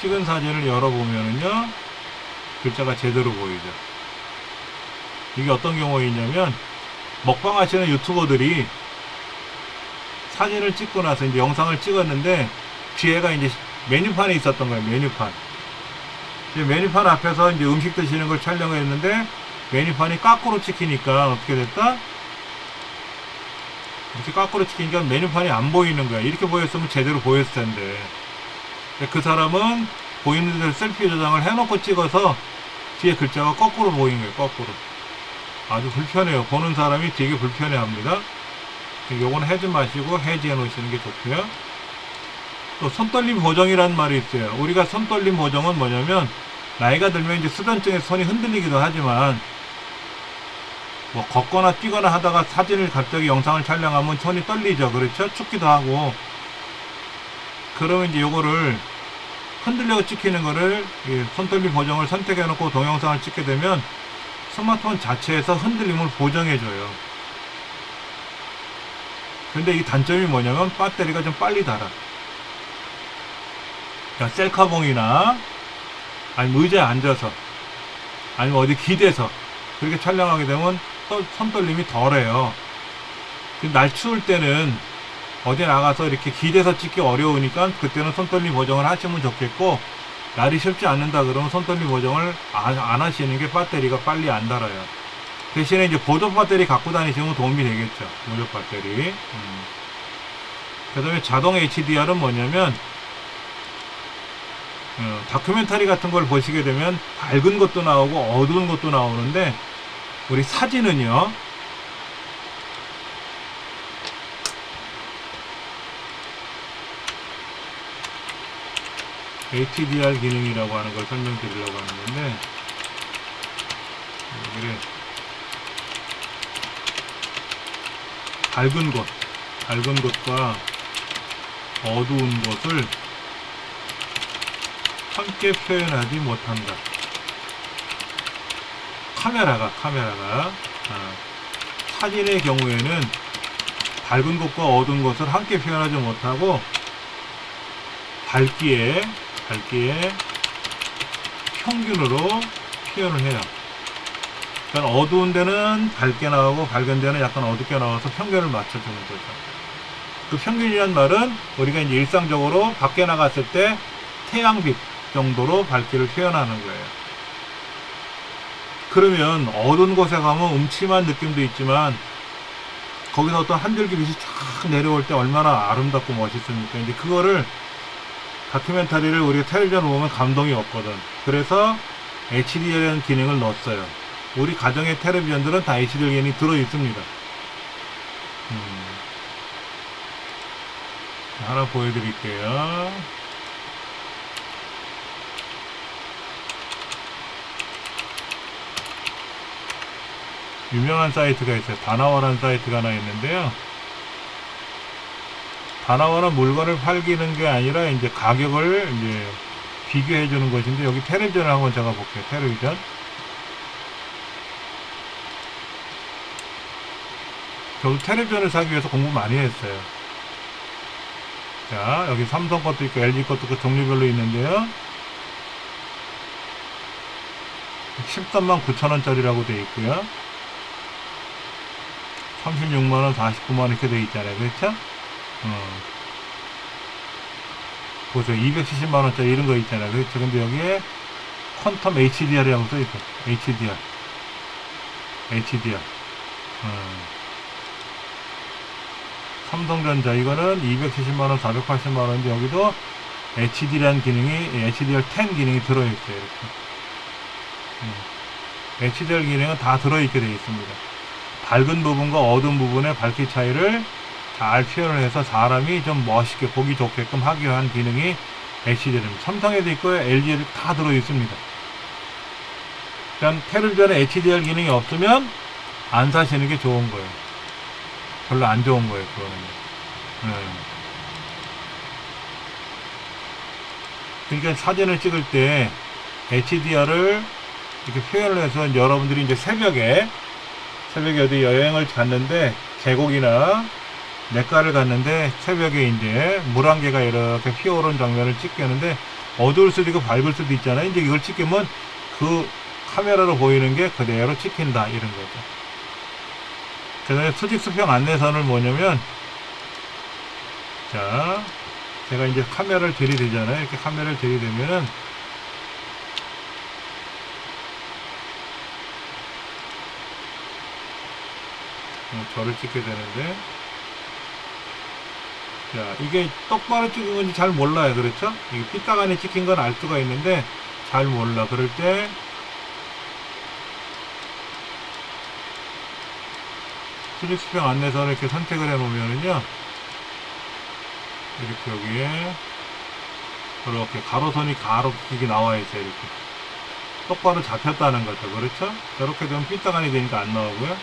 찍은 사진을 열어보면은요, 글자가 제대로 보이죠. 이게 어떤 경우에 있냐면, 먹방 하시는 유튜버들이 사진을 찍고 나서 이제 영상을 찍었는데, 뒤에가 이제 메뉴판이 있었던 거예요. 메뉴판. 이제 메뉴판 앞에서 이제 음식 드시는 걸 촬영했는데, 메뉴판이 거꾸로 찍히니까 어떻게 됐다? 이렇게 거꾸로 찍히니까 메뉴판이 안 보이는 거야. 이렇게 보였으면 제대로 보였을 텐데. 그 사람은 보이는 대로 셀피 저장을 해놓고 찍어서 뒤에 글자가 거꾸로 보이는 거예요. 거꾸로. 아주 불편해요. 보는 사람이 되게 불편해 합니다. 요거는 해지 마시고 해지해 놓으시는 게 좋고요. 또 손떨림 보정이라는 말이 있어요. 우리가 손떨림 보정은 뭐냐면, 나이가 들면 이제 수단증에 손이 흔들리기도 하지만, 뭐 걷거나 뛰거나 하다가 사진을 갑자기 영상을 촬영하면 손이 떨리죠. 그렇죠? 춥기도 하고. 그러면 이제 요거를 흔들려 찍히는 거를 손떨림 보정을 선택해 놓고 동영상을 찍게 되면 스마트폰 자체에서 흔들림을 보정해 줘요. 근데 이 단점이 뭐냐면 배터리가 좀 빨리 닳아. 그러니까 셀카봉이나 아니면 의자에 앉아서 아니면 어디 기대서 그렇게 촬영하게 되면 손떨림이 덜해요. 날 추울 때는 어디 나가서 이렇게 기대서 찍기 어려우니까 그때는 손떨림 보정을 하시면 좋겠고, 날이 춥지 않는다 그러면 손떨림 보정을 안 하시는 게 배터리가 빨리 안 닳아요. 대신에 이제 보조 배터리 갖고 다니시면 도움이 되겠죠. 보조 배터리. 그 다음에 자동 HDR은 뭐냐면, 다큐멘터리 같은 걸 보시게 되면 밝은 것도 나오고 어두운 것도 나오는데, 우리 사진은요, HDR 기능이라고 하는 걸 설명드리려고 하는 건데, 그래, 밝은 것과 어두운 것을 함께 표현하지 못한다. 카메라가 사진의 경우에는 밝은 것과 어두운 것을 함께 표현하지 못하고 밝기에 평균으로 표현을 해요. 그러니까 어두운 데는 밝게 나오고 밝은 데는 약간 어둡게 나와서 평균을 맞춰주는 거죠. 그 평균이란 말은 우리가 이제 일상적으로 밖에 나갔을 때 태양빛 정도로 밝기를 표현하는 거예요. 그러면 어두운 곳에 가면 음침한 느낌도 있지만 거기서 어떤 한 줄기 빛이 쫙 내려올 때 얼마나 아름답고 멋있습니까? 이제 그거를 다큐멘터리를 우리가 텔레비전을 보면 감동이 없거든. 그래서 HDR이라는 기능을 넣었어요. 우리 가정의 텔레비전들은 다 HDR 기능이 들어 있습니다. 하나 보여드릴게요. 유명한 사이트가 있어요. 다나와라는 사이트가 하나 있는데요. 다 나오는 물건을 팔기는 게 아니라 이제 가격을 이제 비교해 주는 것인데, 여기 텔레비전을 한번 제가 볼게요. 텔레비전. 저도 텔레비전을 사기 위해서 공부 많이 했어요. 자, 여기 삼성 것도 있고 LG 것도 있고 종류별로 있는데요. 13만 9천원짜리라고 되어 있고요. 36만원, 49만원 이렇게 되어 있잖아요. 그렇죠? 보세요. 270만원짜리 이런 거 있잖아요. 그렇죠? 근데 여기에 퀀텀 HDR이라고 써있어. HDR. 삼성전자 이거는 270만원, 480만원인데 여기도 HD라는 기능이, HDR10 기능이 들어있어요. 이렇게. HDR 기능은 다 들어있게 되어 있습니다. 밝은 부분과 어두운 부분의 밝기 차이를 잘 표현을 해서 사람이 좀 멋있게 보기 좋게끔 하기 위한 기능이 HDR입니다. 삼성에도 있고요, LG에도 다 들어있습니다. 그냥 텔레비전에 HDR 기능이 없으면 안 사시는 게 좋은 거예요. 별로 안 좋은 거예요, 그거는. 그러니까 사진을 찍을 때 HDR을 이렇게 표현을 해서 여러분들이 이제 새벽에 어디 여행을 갔는데, 계곡이나 냇가를 갔는데 새벽에 이제 물안개가 이렇게 피어오른 장면을 찍겠는데, 어두울 수도 있고 밝을 수도 있잖아요. 이제 이걸 찍으면 그 카메라로 보이는 게 그대로 찍힌다, 이런 거죠. 그다음에 수직수평 안내선을 뭐냐면, 자, 제가 이제 카메라를 들이대잖아요. 이렇게 카메라를 들이대면은 저를 찍게 되는데, 자, 이게 똑바로 찍은 건지 잘 몰라요. 그렇죠? 이게 삐딱하니 찍힌 건 알 수가 있는데 잘 몰라. 그럴 때 수직수평 안내선을 이렇게 선택을 해 놓으면은요, 이렇게 여기에 이렇게 가로선이 가로축이 나와 있어요. 이렇게 똑바로 잡혔다는 거죠. 그렇죠? 이렇게 되면 삐딱하니 되니까 안 나오고요.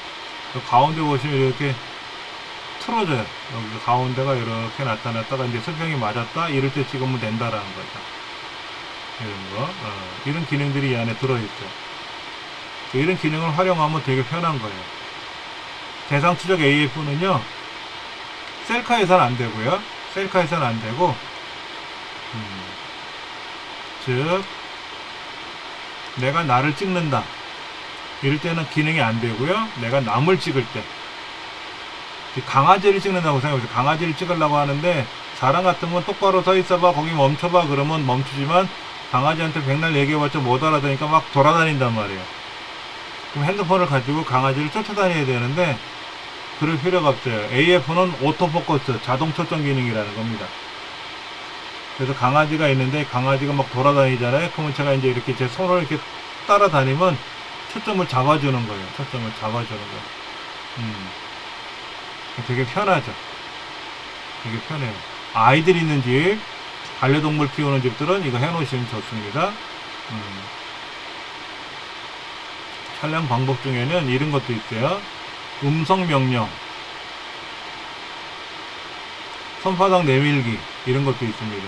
가운데 보시면 이렇게 틀어져요. 여기 가운데가 이렇게 나타났다가 이제 수평이 맞았다, 이럴 때 찍으면 된다라는 거죠. 이런 거, 이런 기능들이 이 안에 들어있죠. 이런 기능을 활용하면 되게 편한 거예요. 대상 추적 AF는요, 셀카에서는 안 되고요. 셀카에서는 안 되고, 즉 내가 나를 찍는다, 이럴 때는 기능이 안 되고요. 내가 남을 찍을 때, 강아지를 찍는다고 생각해보세요. 강아지를 찍으려고 하는데 사람 같으면 똑바로 서 있어봐, 거기 멈춰봐 그러면 멈추지만, 강아지한테 백날 얘기해봤자 못 알아듣으니까 막 돌아다닌단 말이에요. 그럼 핸드폰을 가지고 강아지를 쫓아다녀야 되는데 그럴 필요가 없어요. AF는 오토포커스, 자동 초점 기능이라는 겁니다. 그래서 강아지가 있는데 강아지가 막 돌아다니잖아요. 그러면 제가 이제 이렇게 제 손을 이렇게 따라다니면 초점을 잡아주는 거예요. 초점을 잡아주는 거예요. 되게 편하죠. 되게 편해요. 아이들 있는 집, 반려동물 키우는 집들은 이거 해놓으시면 좋습니다. 촬영 방법 중에는 이런 것도 있어요. 음성 명령, 손바닥 내밀기, 이런 것도 있습니다.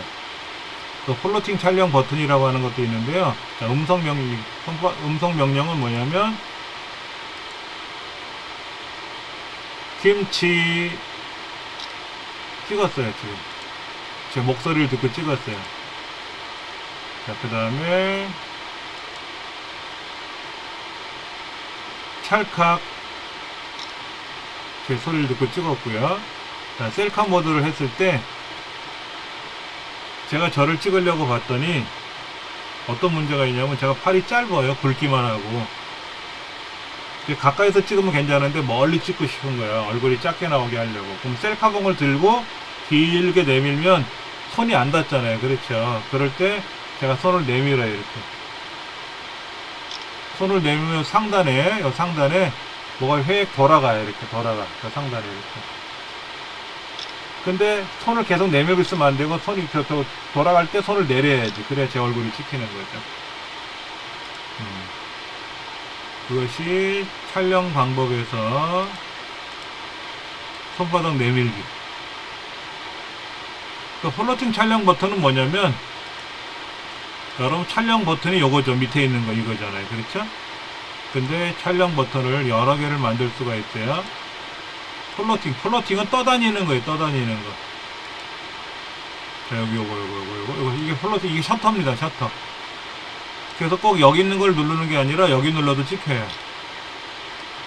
또 플로팅 촬영 버튼이라고 하는 것도 있는데요. 자, 음성 명령은 뭐냐면, 김치 찍었어요. 지금 제 목소리를 듣고 찍었어요. 자, 그 다음에 찰칵, 제 소리를 듣고 찍었고요. 자, 셀카 모드를 했을 때 제가 저를 찍으려고 봤더니 어떤 문제가 있냐면, 제가 팔이 짧아요. 굵기만 하고. 가까이서 찍으면 괜찮은데 멀리 찍고 싶은 거예요. 얼굴이 작게 나오게 하려고. 그럼 셀카봉을 들고 길게 내밀면 손이 안 닿잖아요. 그렇죠? 그럴 때 제가 손을 내밀어요. 이렇게 손을 내밀면 상단에, 이 상단에 뭐가 획 돌아가요. 이렇게 돌아가. 저 상단에 이렇게. 근데 손을 계속 내밀고 있으면 안 되고, 손이 돌아갈 때 손을 내려야지. 그래야 제 얼굴이 찍히는 거죠. 그것이 촬영 방법에서 손바닥 내밀기. 그 플로팅 촬영 버튼은 뭐냐면, 여러분 촬영 버튼이 요거죠. 밑에 있는 거 이거잖아요. 그렇죠? 근데 촬영 버튼을 여러 개를 만들 수가 있어요. 플로팅은 떠다니는 거예요. 떠다니는 거. 자, 여기 요거. 이게 플로팅, 이게 셔터입니다. 셔터. 그래서 꼭 여기 있는 걸 누르는 게 아니라 여기 눌러도 찍혀요.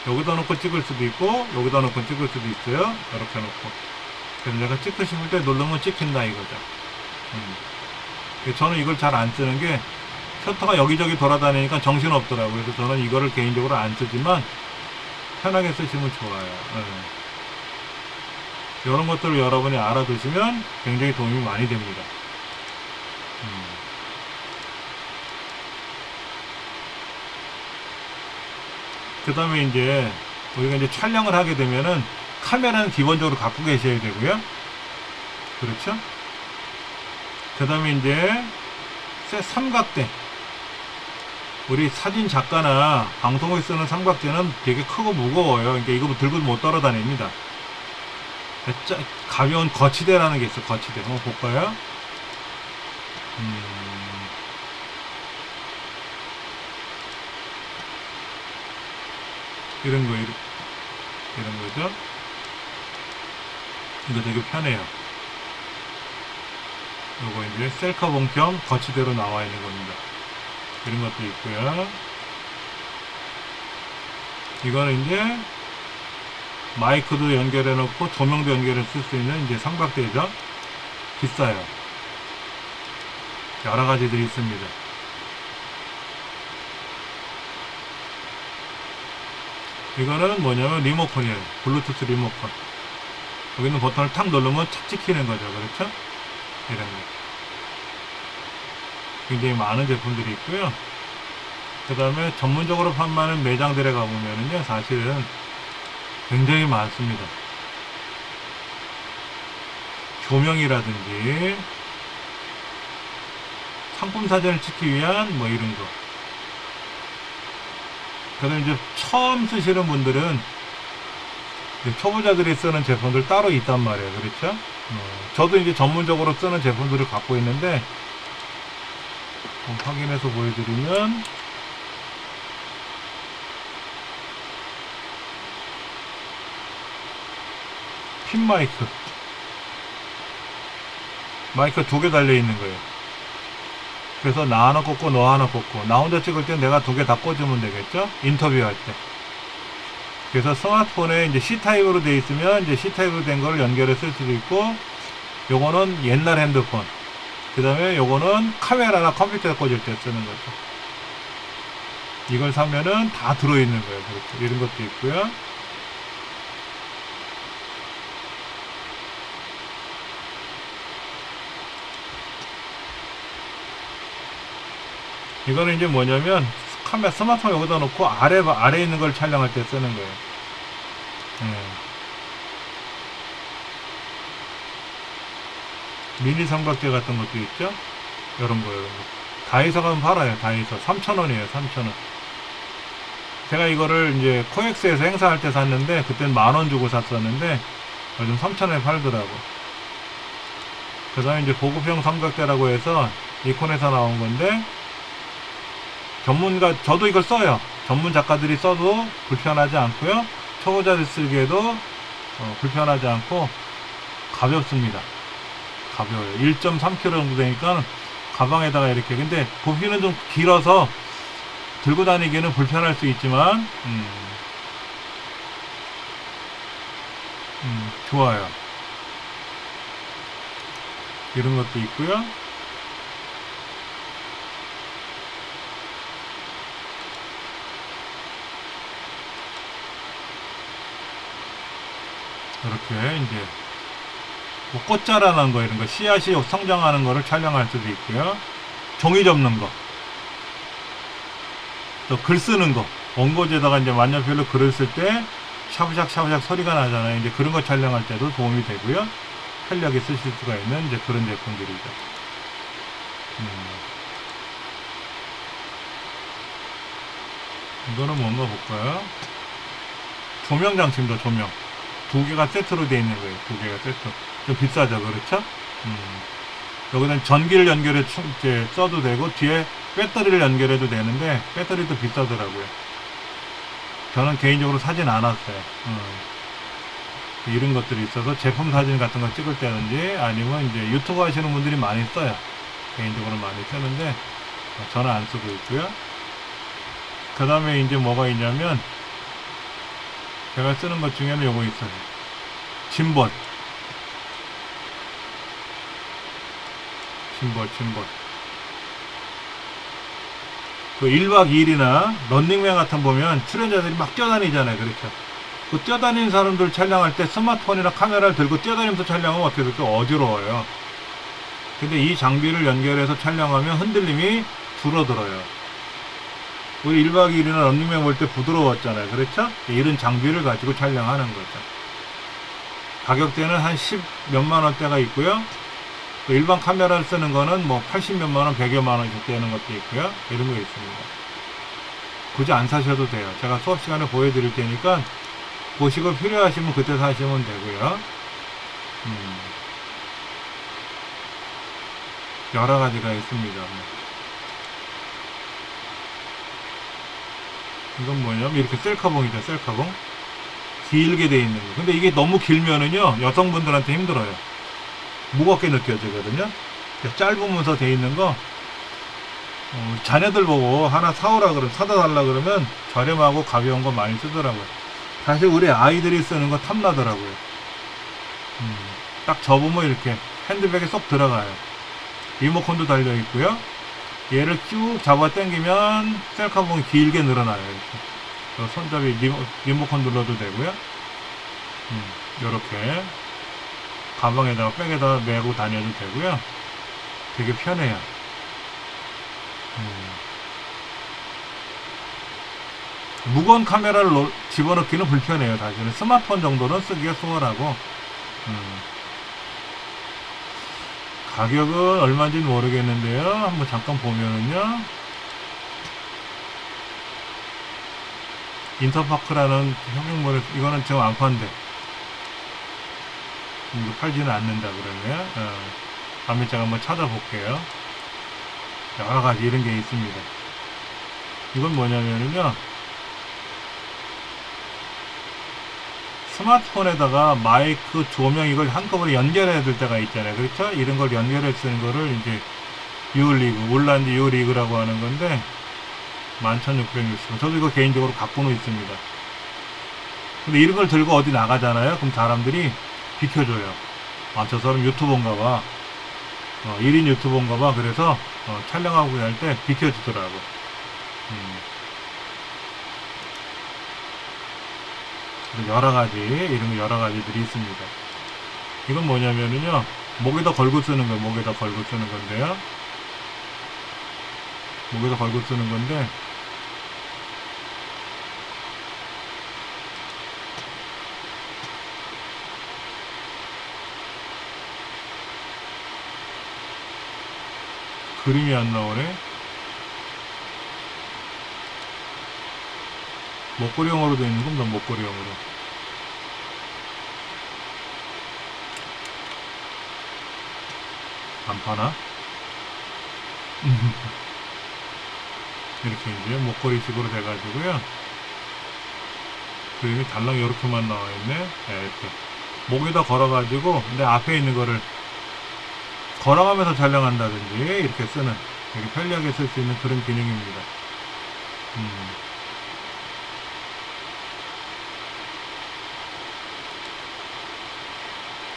여기다 놓고 찍을 수도 있고, 여기다 놓고 찍을 수도 있어요. 이렇게 놓고. 그래서 내가 찍고 싶을 때 누르면 찍힌다 이거죠. 저는 이걸 잘 안 쓰는 게, 셔터가 여기저기 돌아다니니까 정신 없더라고요. 그래서 저는 이거를 개인적으로 안 쓰지만, 편하게 쓰시면 좋아요. 이런 것들을 여러분이 알아두시면 굉장히 도움이 많이 됩니다. 그 다음에 이제 우리가 이제 촬영을 하게 되면은 카메라는 기본적으로 갖고 계셔야 되고요. 그렇죠? 그 다음에 이제 삼각대. 우리 사진 작가나 방송에 쓰는 삼각대는 되게 크고 무거워요. 그러니까 이거 들고 못 따라다닙니다. 가벼운 거치대라는 게 있어. 거치대. 한번 볼까요? 이런 거죠. 이거 되게 편해요. 요거 이제 셀카봉 겸 거치대로 나와 있는 겁니다. 이런 것도 있고요. 이거는 이제 마이크도 연결해 놓고 조명도 연결해 쓸 수 있는 이제 삼각대죠. 비싸요. 여러 가지들이 있습니다. 이거는 뭐냐면 리모컨이에요. 블루투스 리모컨. 여기 있는 버튼을 탁 누르면 착 찍히는 거죠. 그렇죠? 이런 거. 굉장히 많은 제품들이 있고요. 그 다음에 전문적으로 판매하는 매장들에 가보면은요, 사실은 굉장히 많습니다. 조명이라든지 상품 사진을 찍기 위한 뭐 이런 거. 그다음에 이제 처음 쓰시는 분들은 초보자들이 쓰는 제품들 따로 있단 말이에요. 그렇죠? 저도 이제 전문적으로 쓰는 제품들을 갖고 있는데, 확인해서 보여드리면, 핀 마이크. 마이크 2개 달려있는 거예요. 그래서 나 하나 꽂고 너 하나 꽂고, 나 혼자 찍을 때 내가 2개 다 꽂으면 되겠죠? 인터뷰할 때. 그래서 스마트폰에 이제 C타입으로 되어 있으면 이제 C타입으로 된 거를 연결해 쓸 수도 있고, 요거는 옛날 핸드폰. 그 다음에 요거는 카메라나 컴퓨터에 꽂을 때 쓰는 거죠. 이걸 사면은 다 들어있는 거예요. 그렇죠. 이런 것도 있고요. 이거는 이제 뭐냐면 카메라 스마트폰 여기다 놓고 아래에 있는 걸 촬영할 때 쓰는 거예요. 미니 삼각대 같은 것도 있죠. 이런 거. 다이소 가면 팔아요. 다이소 3,000원이에요. 3,000원. 제가 이거를 이제 코엑스에서 행사할 때 샀는데, 그땐 10,000원 주고 샀었는데 요즘 3,000원에 팔더라고. 그 다음에 이제 고급형 삼각대라고 해서 이콘에서 나온 건데, 저도 이걸 써요. 전문 작가들이 써도 불편하지 않고요. 초보자들 쓰기에도 불편하지 않고 가볍습니다. 가벼워요. 1.3kg 정도 되니까 가방에다가 이렇게. 근데 부피는 좀 길어서 들고 다니기는 불편할 수 있지만 좋아요. 이런 것도 있고요. 이렇게 이제 뭐 꽃 자라는 거, 이런 거, 씨앗이 성장하는 거를 촬영할 수도 있고요. 종이 접는 거, 또 글 쓰는 거, 원고지에다가 이제 만년필로 글을 쓸 때 샤브샥 샤브샥 소리가 나잖아요. 이제 그런 거 촬영할 때도 도움이 되고요. 편리하게 쓰실 수가 있는 이제 그런 제품들이죠. 이거는 뭔가 볼까요? 조명 장치입니다. 조명. 2개가 세트로 되어 있는 거예요. 2개가 세트. 좀 비싸죠, 그렇죠? 여기는 전기를 연결해 이제 써도 되고 뒤에 배터리를 연결해도 되는데 배터리도 비싸더라고요. 저는 개인적으로 사진 않았어요. 이런 것들이 있어서 제품 사진 같은 거 찍을 때든지 아니면 이제 유튜브 하시는 분들이 많이 써요. 개인적으로 많이 쓰는데 저는 안 쓰고 있고요. 그 다음에 이제 뭐가 있냐면 제가 쓰는 것 중에는 요거 있어요. 짐벌. 그 1박 2일이나 런닝맨 같은 보면 출연자들이 막 뛰어다니잖아요. 그렇죠. 그 뛰어다니는 사람들 촬영할 때 스마트폰이나 카메라를 들고 뛰어다니면서 촬영하면 어떻게 될까? 어지러워요. 근데 이 장비를 연결해서 촬영하면 흔들림이 줄어들어요. 우리 1박 2일이나 런닝맨 볼 때 부드러웠잖아요. 그렇죠? 이런 장비를 가지고 촬영하는 거죠. 가격대는 한 10 몇만 원대가 있고요. 일반 카메라를 쓰는 거는 뭐 80 몇만 원, 100여만 원씩 되는 것도 있고요. 이런 거 있습니다. 굳이 안 사셔도 돼요. 제가 수업 시간에 보여드릴 테니까 보시고 필요하시면 그때 사시면 되고요. 여러 가지가 있습니다. 이건 뭐냐면 이렇게 셀카봉이죠. 셀카봉. 길게 돼 있는 거. 근데 이게 너무 길면은요 여성분들한테 힘들어요. 무겁게 느껴지거든요. 짧으면서 돼 있는 거 자녀들 보고 하나 사오라 그러면 사다 달라 그러면 저렴하고 가벼운 거 많이 쓰더라고요. 사실 우리 아이들이 쓰는 거 탐나더라고요. 딱 접으면 이렇게 핸드백에 쏙 들어가요. 리모컨도 달려 있고요. 얘를 쭉 잡아 당기면 셀카봉이 길게 늘어나요. 이렇게 손잡이 리모컨 눌러도 되고요. 이렇게 가방에다가 백에다가 메고 다녀도 되고요. 되게 편해요. 무거운 카메라를 집어넣기는 불편해요. 사실은 스마트폰 정도는 쓰기가 수월하고 가격은 얼마인지 모르겠는데요. 한번 잠깐 보면은요, 인터파크라는 쇼핑몰에 이거는 지금 안 판대. 이거 팔지는 않는다 그러면 다음에 제가 한번 찾아볼게요. 여러가지 이런 게 있습니다. 이건 뭐냐면요, 스마트폰에다가 마이크, 조명 이걸 한꺼번에 연결해야 될 때가 있잖아요. 그렇죠? 이런 걸 연결해 쓰는 거를 이제 유리그, 올란드 유리그라고 하는 건데 11,660원. 저도 이거 개인적으로 갖고는 있습니다. 근데 이런 걸 들고 어디 나가잖아요. 그럼 사람들이 비켜줘요. 아, 저 사람 유튜버인가 봐. 1인 유튜버인가 봐. 그래서 촬영하고 할 때 비켜주더라고. 여러가지, 이런 거 여러가지들이 있습니다. 이건 뭐냐면은요, 목에다 걸고 쓰는 거예요. 목에다 걸고 쓰는 건데요. 목에다 걸고 쓰는 건데, 그림이 안 나오네. 목걸이형으로 되어 있는 겁니다. 목걸이형으로. 안 파나? 이렇게 이제 목걸이식으로 돼가지고요. 그림이 달랑 이렇게만 나와 있네. 네, 이렇게 목에다 걸어가지고 내 앞에 있는 거를 걸어가면서 촬영한다든지 이렇게 쓰는, 되게 편리하게 쓸 수 있는 그런 기능입니다.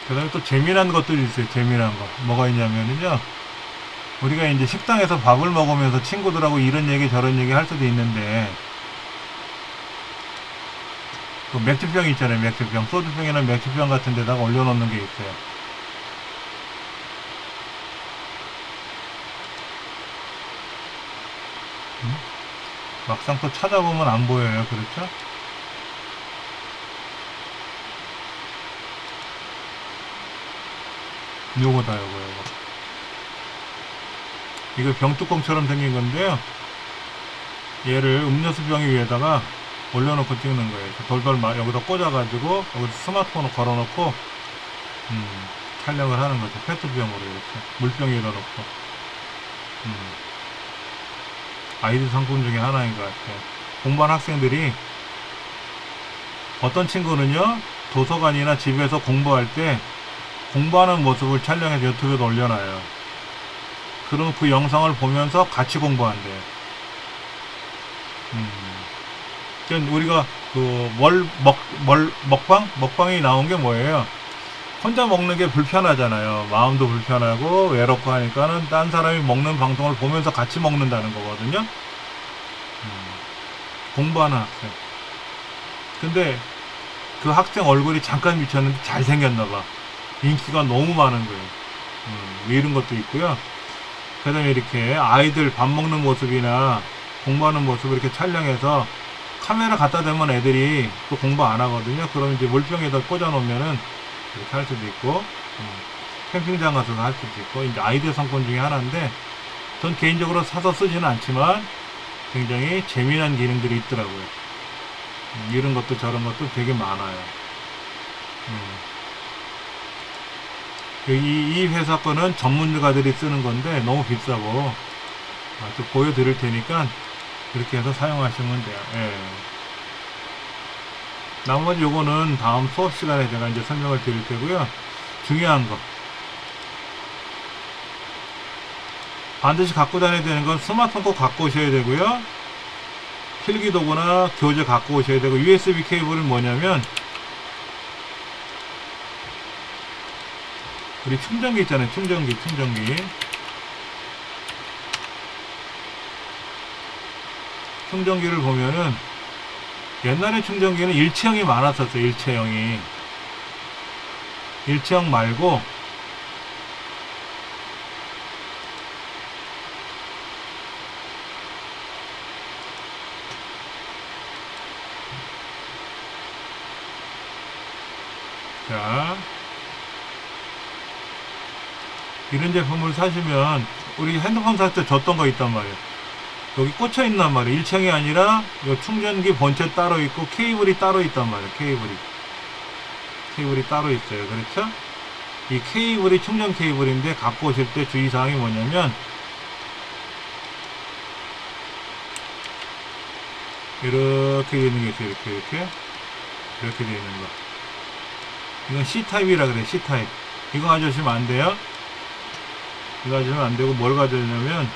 그 다음에 또 재미난 것들이 있어요. 재미난 거. 뭐가 있냐면요, 우리가 이제 식당에서 밥을 먹으면서 친구들하고 이런 얘기 저런 얘기 할 수도 있는데, 그 맥주병 있잖아요. 맥주병. 소주병이나 맥주병 같은 데다가 올려놓는 게 있어요. 막상 또 찾아보면 안 보여요. 그렇죠? 요거다, 요거. 이거 병뚜껑처럼 생긴 건데요. 얘를 음료수병 위에다가 올려놓고 찍는 거예요. 돌돌 여기다 꽂아가지고 여기서 스마트폰을 걸어놓고 촬영을 하는 거죠. 페트병으로 이렇게 물병에 넣어놓고. 아이들 상품 중에 하나인 것 같아요. 공부하는 학생들이 어떤 친구는요, 도서관이나 집에서 공부할 때 공부하는 모습을 촬영해서 유튜브에 올려놔요. 그럼 그 영상을 보면서 같이 공부한대요. 그러니까 우리가 먹방이 나온 게 뭐예요? 혼자 먹는 게 불편하잖아요. 마음도 불편하고 외롭고 하니까는 딴 사람이 먹는 방송을 보면서 같이 먹는다는 거거든요. 공부하는 학생. 근데 그 학생 얼굴이 잠깐 미쳤는데 잘생겼나봐. 인기가 너무 많은 거예요. 이런 것도 있고요. 그 다음에 이렇게 아이들 밥 먹는 모습이나 공부하는 모습을 이렇게 촬영해서 카메라 갖다 대면 애들이 또 공부 안 하거든요. 그럼 이제 물병에다 꽂아 놓으면은 이렇게 할 수도 있고, 캠핑장 가서도 할 수도 있고, 이제 아이디어 상품 중에 하나인데, 전 개인적으로 사서 쓰지는 않지만 굉장히 재미난 기능들이 있더라고요. 이런 것도 저런 것도 되게 많아요. 이 회사 거는 전문가들이 쓰는 건데 너무 비싸고, 또 보여드릴 테니까 이렇게 해서 사용하시면 돼요. 예. 나머지 요거는 다음 수업 시간에 제가 이제 설명을 드릴 테고요. 중요한 거. 반드시 갖고 다녀야 되는 건 스마트폰 꼭 갖고 오셔야 되고요. 필기도구나 교재 갖고 오셔야 되고, USB 케이블은 뭐냐면, 우리 충전기 있잖아요. 충전기. 충전기를 보면은, 옛날에 충전기는 일체형이 많았었어요. 일체형 말고 자, 이런 제품을 사시면 우리 핸드폰 살 때 줬던 거 있단 말이에요. 여기 꽂혀 있단 말이에요. 일체형이 아니라 요 충전기 본체 따로 있고 케이블이 따로 있단 말이에요. 케이블이 따로 있어요. 그렇죠? 이 케이블이 충전 케이블인데 갖고 오실 때 주의사항이 뭐냐면, 이렇게 되어 있는 게 있어요. 이렇게 되어 있는 거. 이건 C타입이라 그래요. C타입. 이거 가져오시면 안 돼요. 이거 가져오면 안 되고, 뭘 가져오냐면,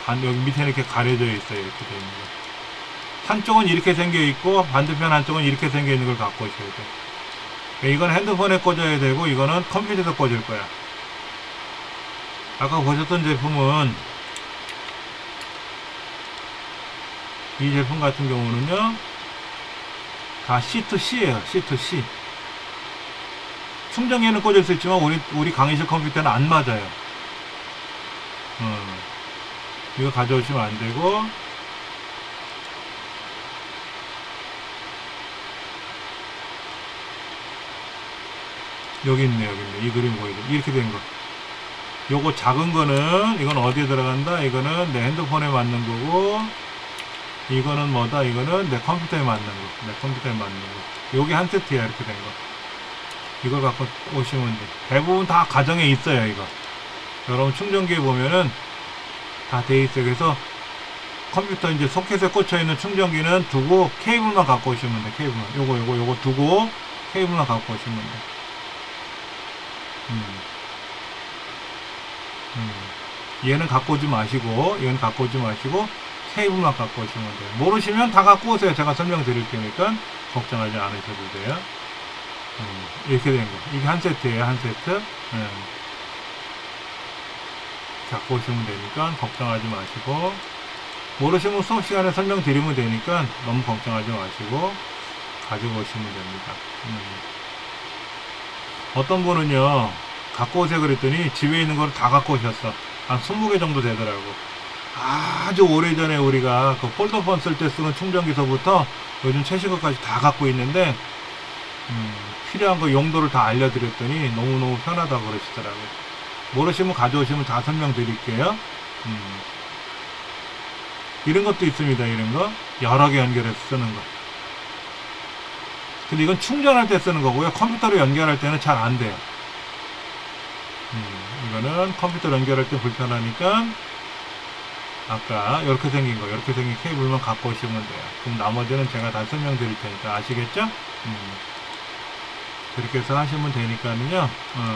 여기 밑에 이렇게 가려져 있어요. 이렇게 되어 있는 거. 한쪽은 이렇게 생겨 있고, 반대편 한쪽은 이렇게 생겨 있는 걸 갖고 오셔야 돼요. 이건 핸드폰에 꽂아야 되고, 이거는 컴퓨터에 꽂을 거야. 아까 보셨던 제품은, 이 제품 같은 경우는요, 다 C2C예요. C2C. 충전기에는 꽂을 수 있지만 우리 강의실 컴퓨터는 안 맞아요. 이거 가져오시면 안 되고, 여기 있네. 이 그림 보이죠? 이렇게 된 거. 요거 작은 거는, 이건 어디에 들어간다? 이거는 내 핸드폰에 맞는 거고, 이거는 뭐다? 이거는 내 컴퓨터에 맞는 거. 요게 한 세트야. 이렇게 된 거. 이걸 갖고 오시면 돼. 대부분 다 가정에 있어요, 이거. 여러분 충전기에 보면은 다 돼 있어요. 그래서 컴퓨터 이제 소켓에 꽂혀 있는 충전기는 두고 케이블만 갖고 오시면 돼. 케이블만. 요거 두고 케이블만 갖고 오시면 돼. 얘는 갖고 오지 마시고, 케이블만 갖고 오시면 돼요. 모르시면 다 갖고 오세요. 제가 설명드릴 테니까 걱정하지 않으셔도 돼요. 이렇게 된 거. 이게 한 세트예요. 한 세트. 갖고 오시면 되니까 걱정하지 마시고, 모르시면 수업 시간에 설명드리면 되니까 너무 걱정하지 마시고 가지고 오시면 됩니다. 어떤 분은요, 갖고 오세요 그랬더니 집에 있는 걸 다 갖고 오셨어. 한 20개 정도 되더라고. 아주 오래전에 우리가 그 폴더폰 쓸 때 쓰는 충전기서부터 요즘 최신 것까지 다 갖고 있는데, 필요한 거 용도를 다 알려드렸더니 너무너무 편하다고 그러시더라고요. 모르시면 가져오시면 다 설명드릴게요. 이런 것도 있습니다. 이런 거 여러 개 연결해서 쓰는 거. 근데 이건 충전할 때 쓰는 거고요. 컴퓨터로 연결할 때는 잘 안 돼요. 이거는 컴퓨터 연결할 때 불편하니까 아까 이렇게 생긴 거, 이렇게 생긴 케이블만 갖고 오시면 돼요. 그럼 나머지는 제가 다 설명드릴 테니까 아시겠죠? 그렇게 해서 하시면 되니까요.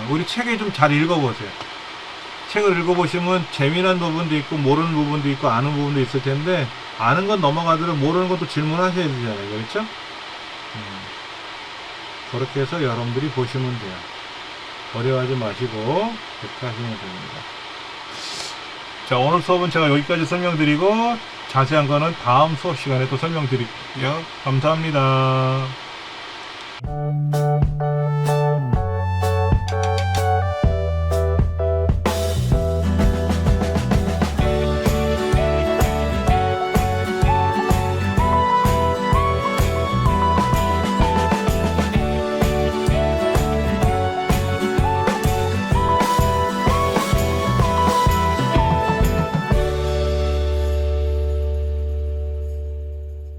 우리 책에 좀 잘 읽어보세요. 책을 읽어보시면 재미난 부분도 있고 모르는 부분도 있고 아는 부분도 있을 텐데 아는 건 넘어가더라도 모르는 것도 질문하셔야 되잖아요. 그렇죠? 그렇게 해서 여러분들이 보시면 돼요. 어려워하지 마시고 그렇게 하시면 됩니다. 자, 오늘 수업은 제가 여기까지 설명드리고 자세한 거는 다음 수업 시간에 또 설명드릴게요. 감사합니다.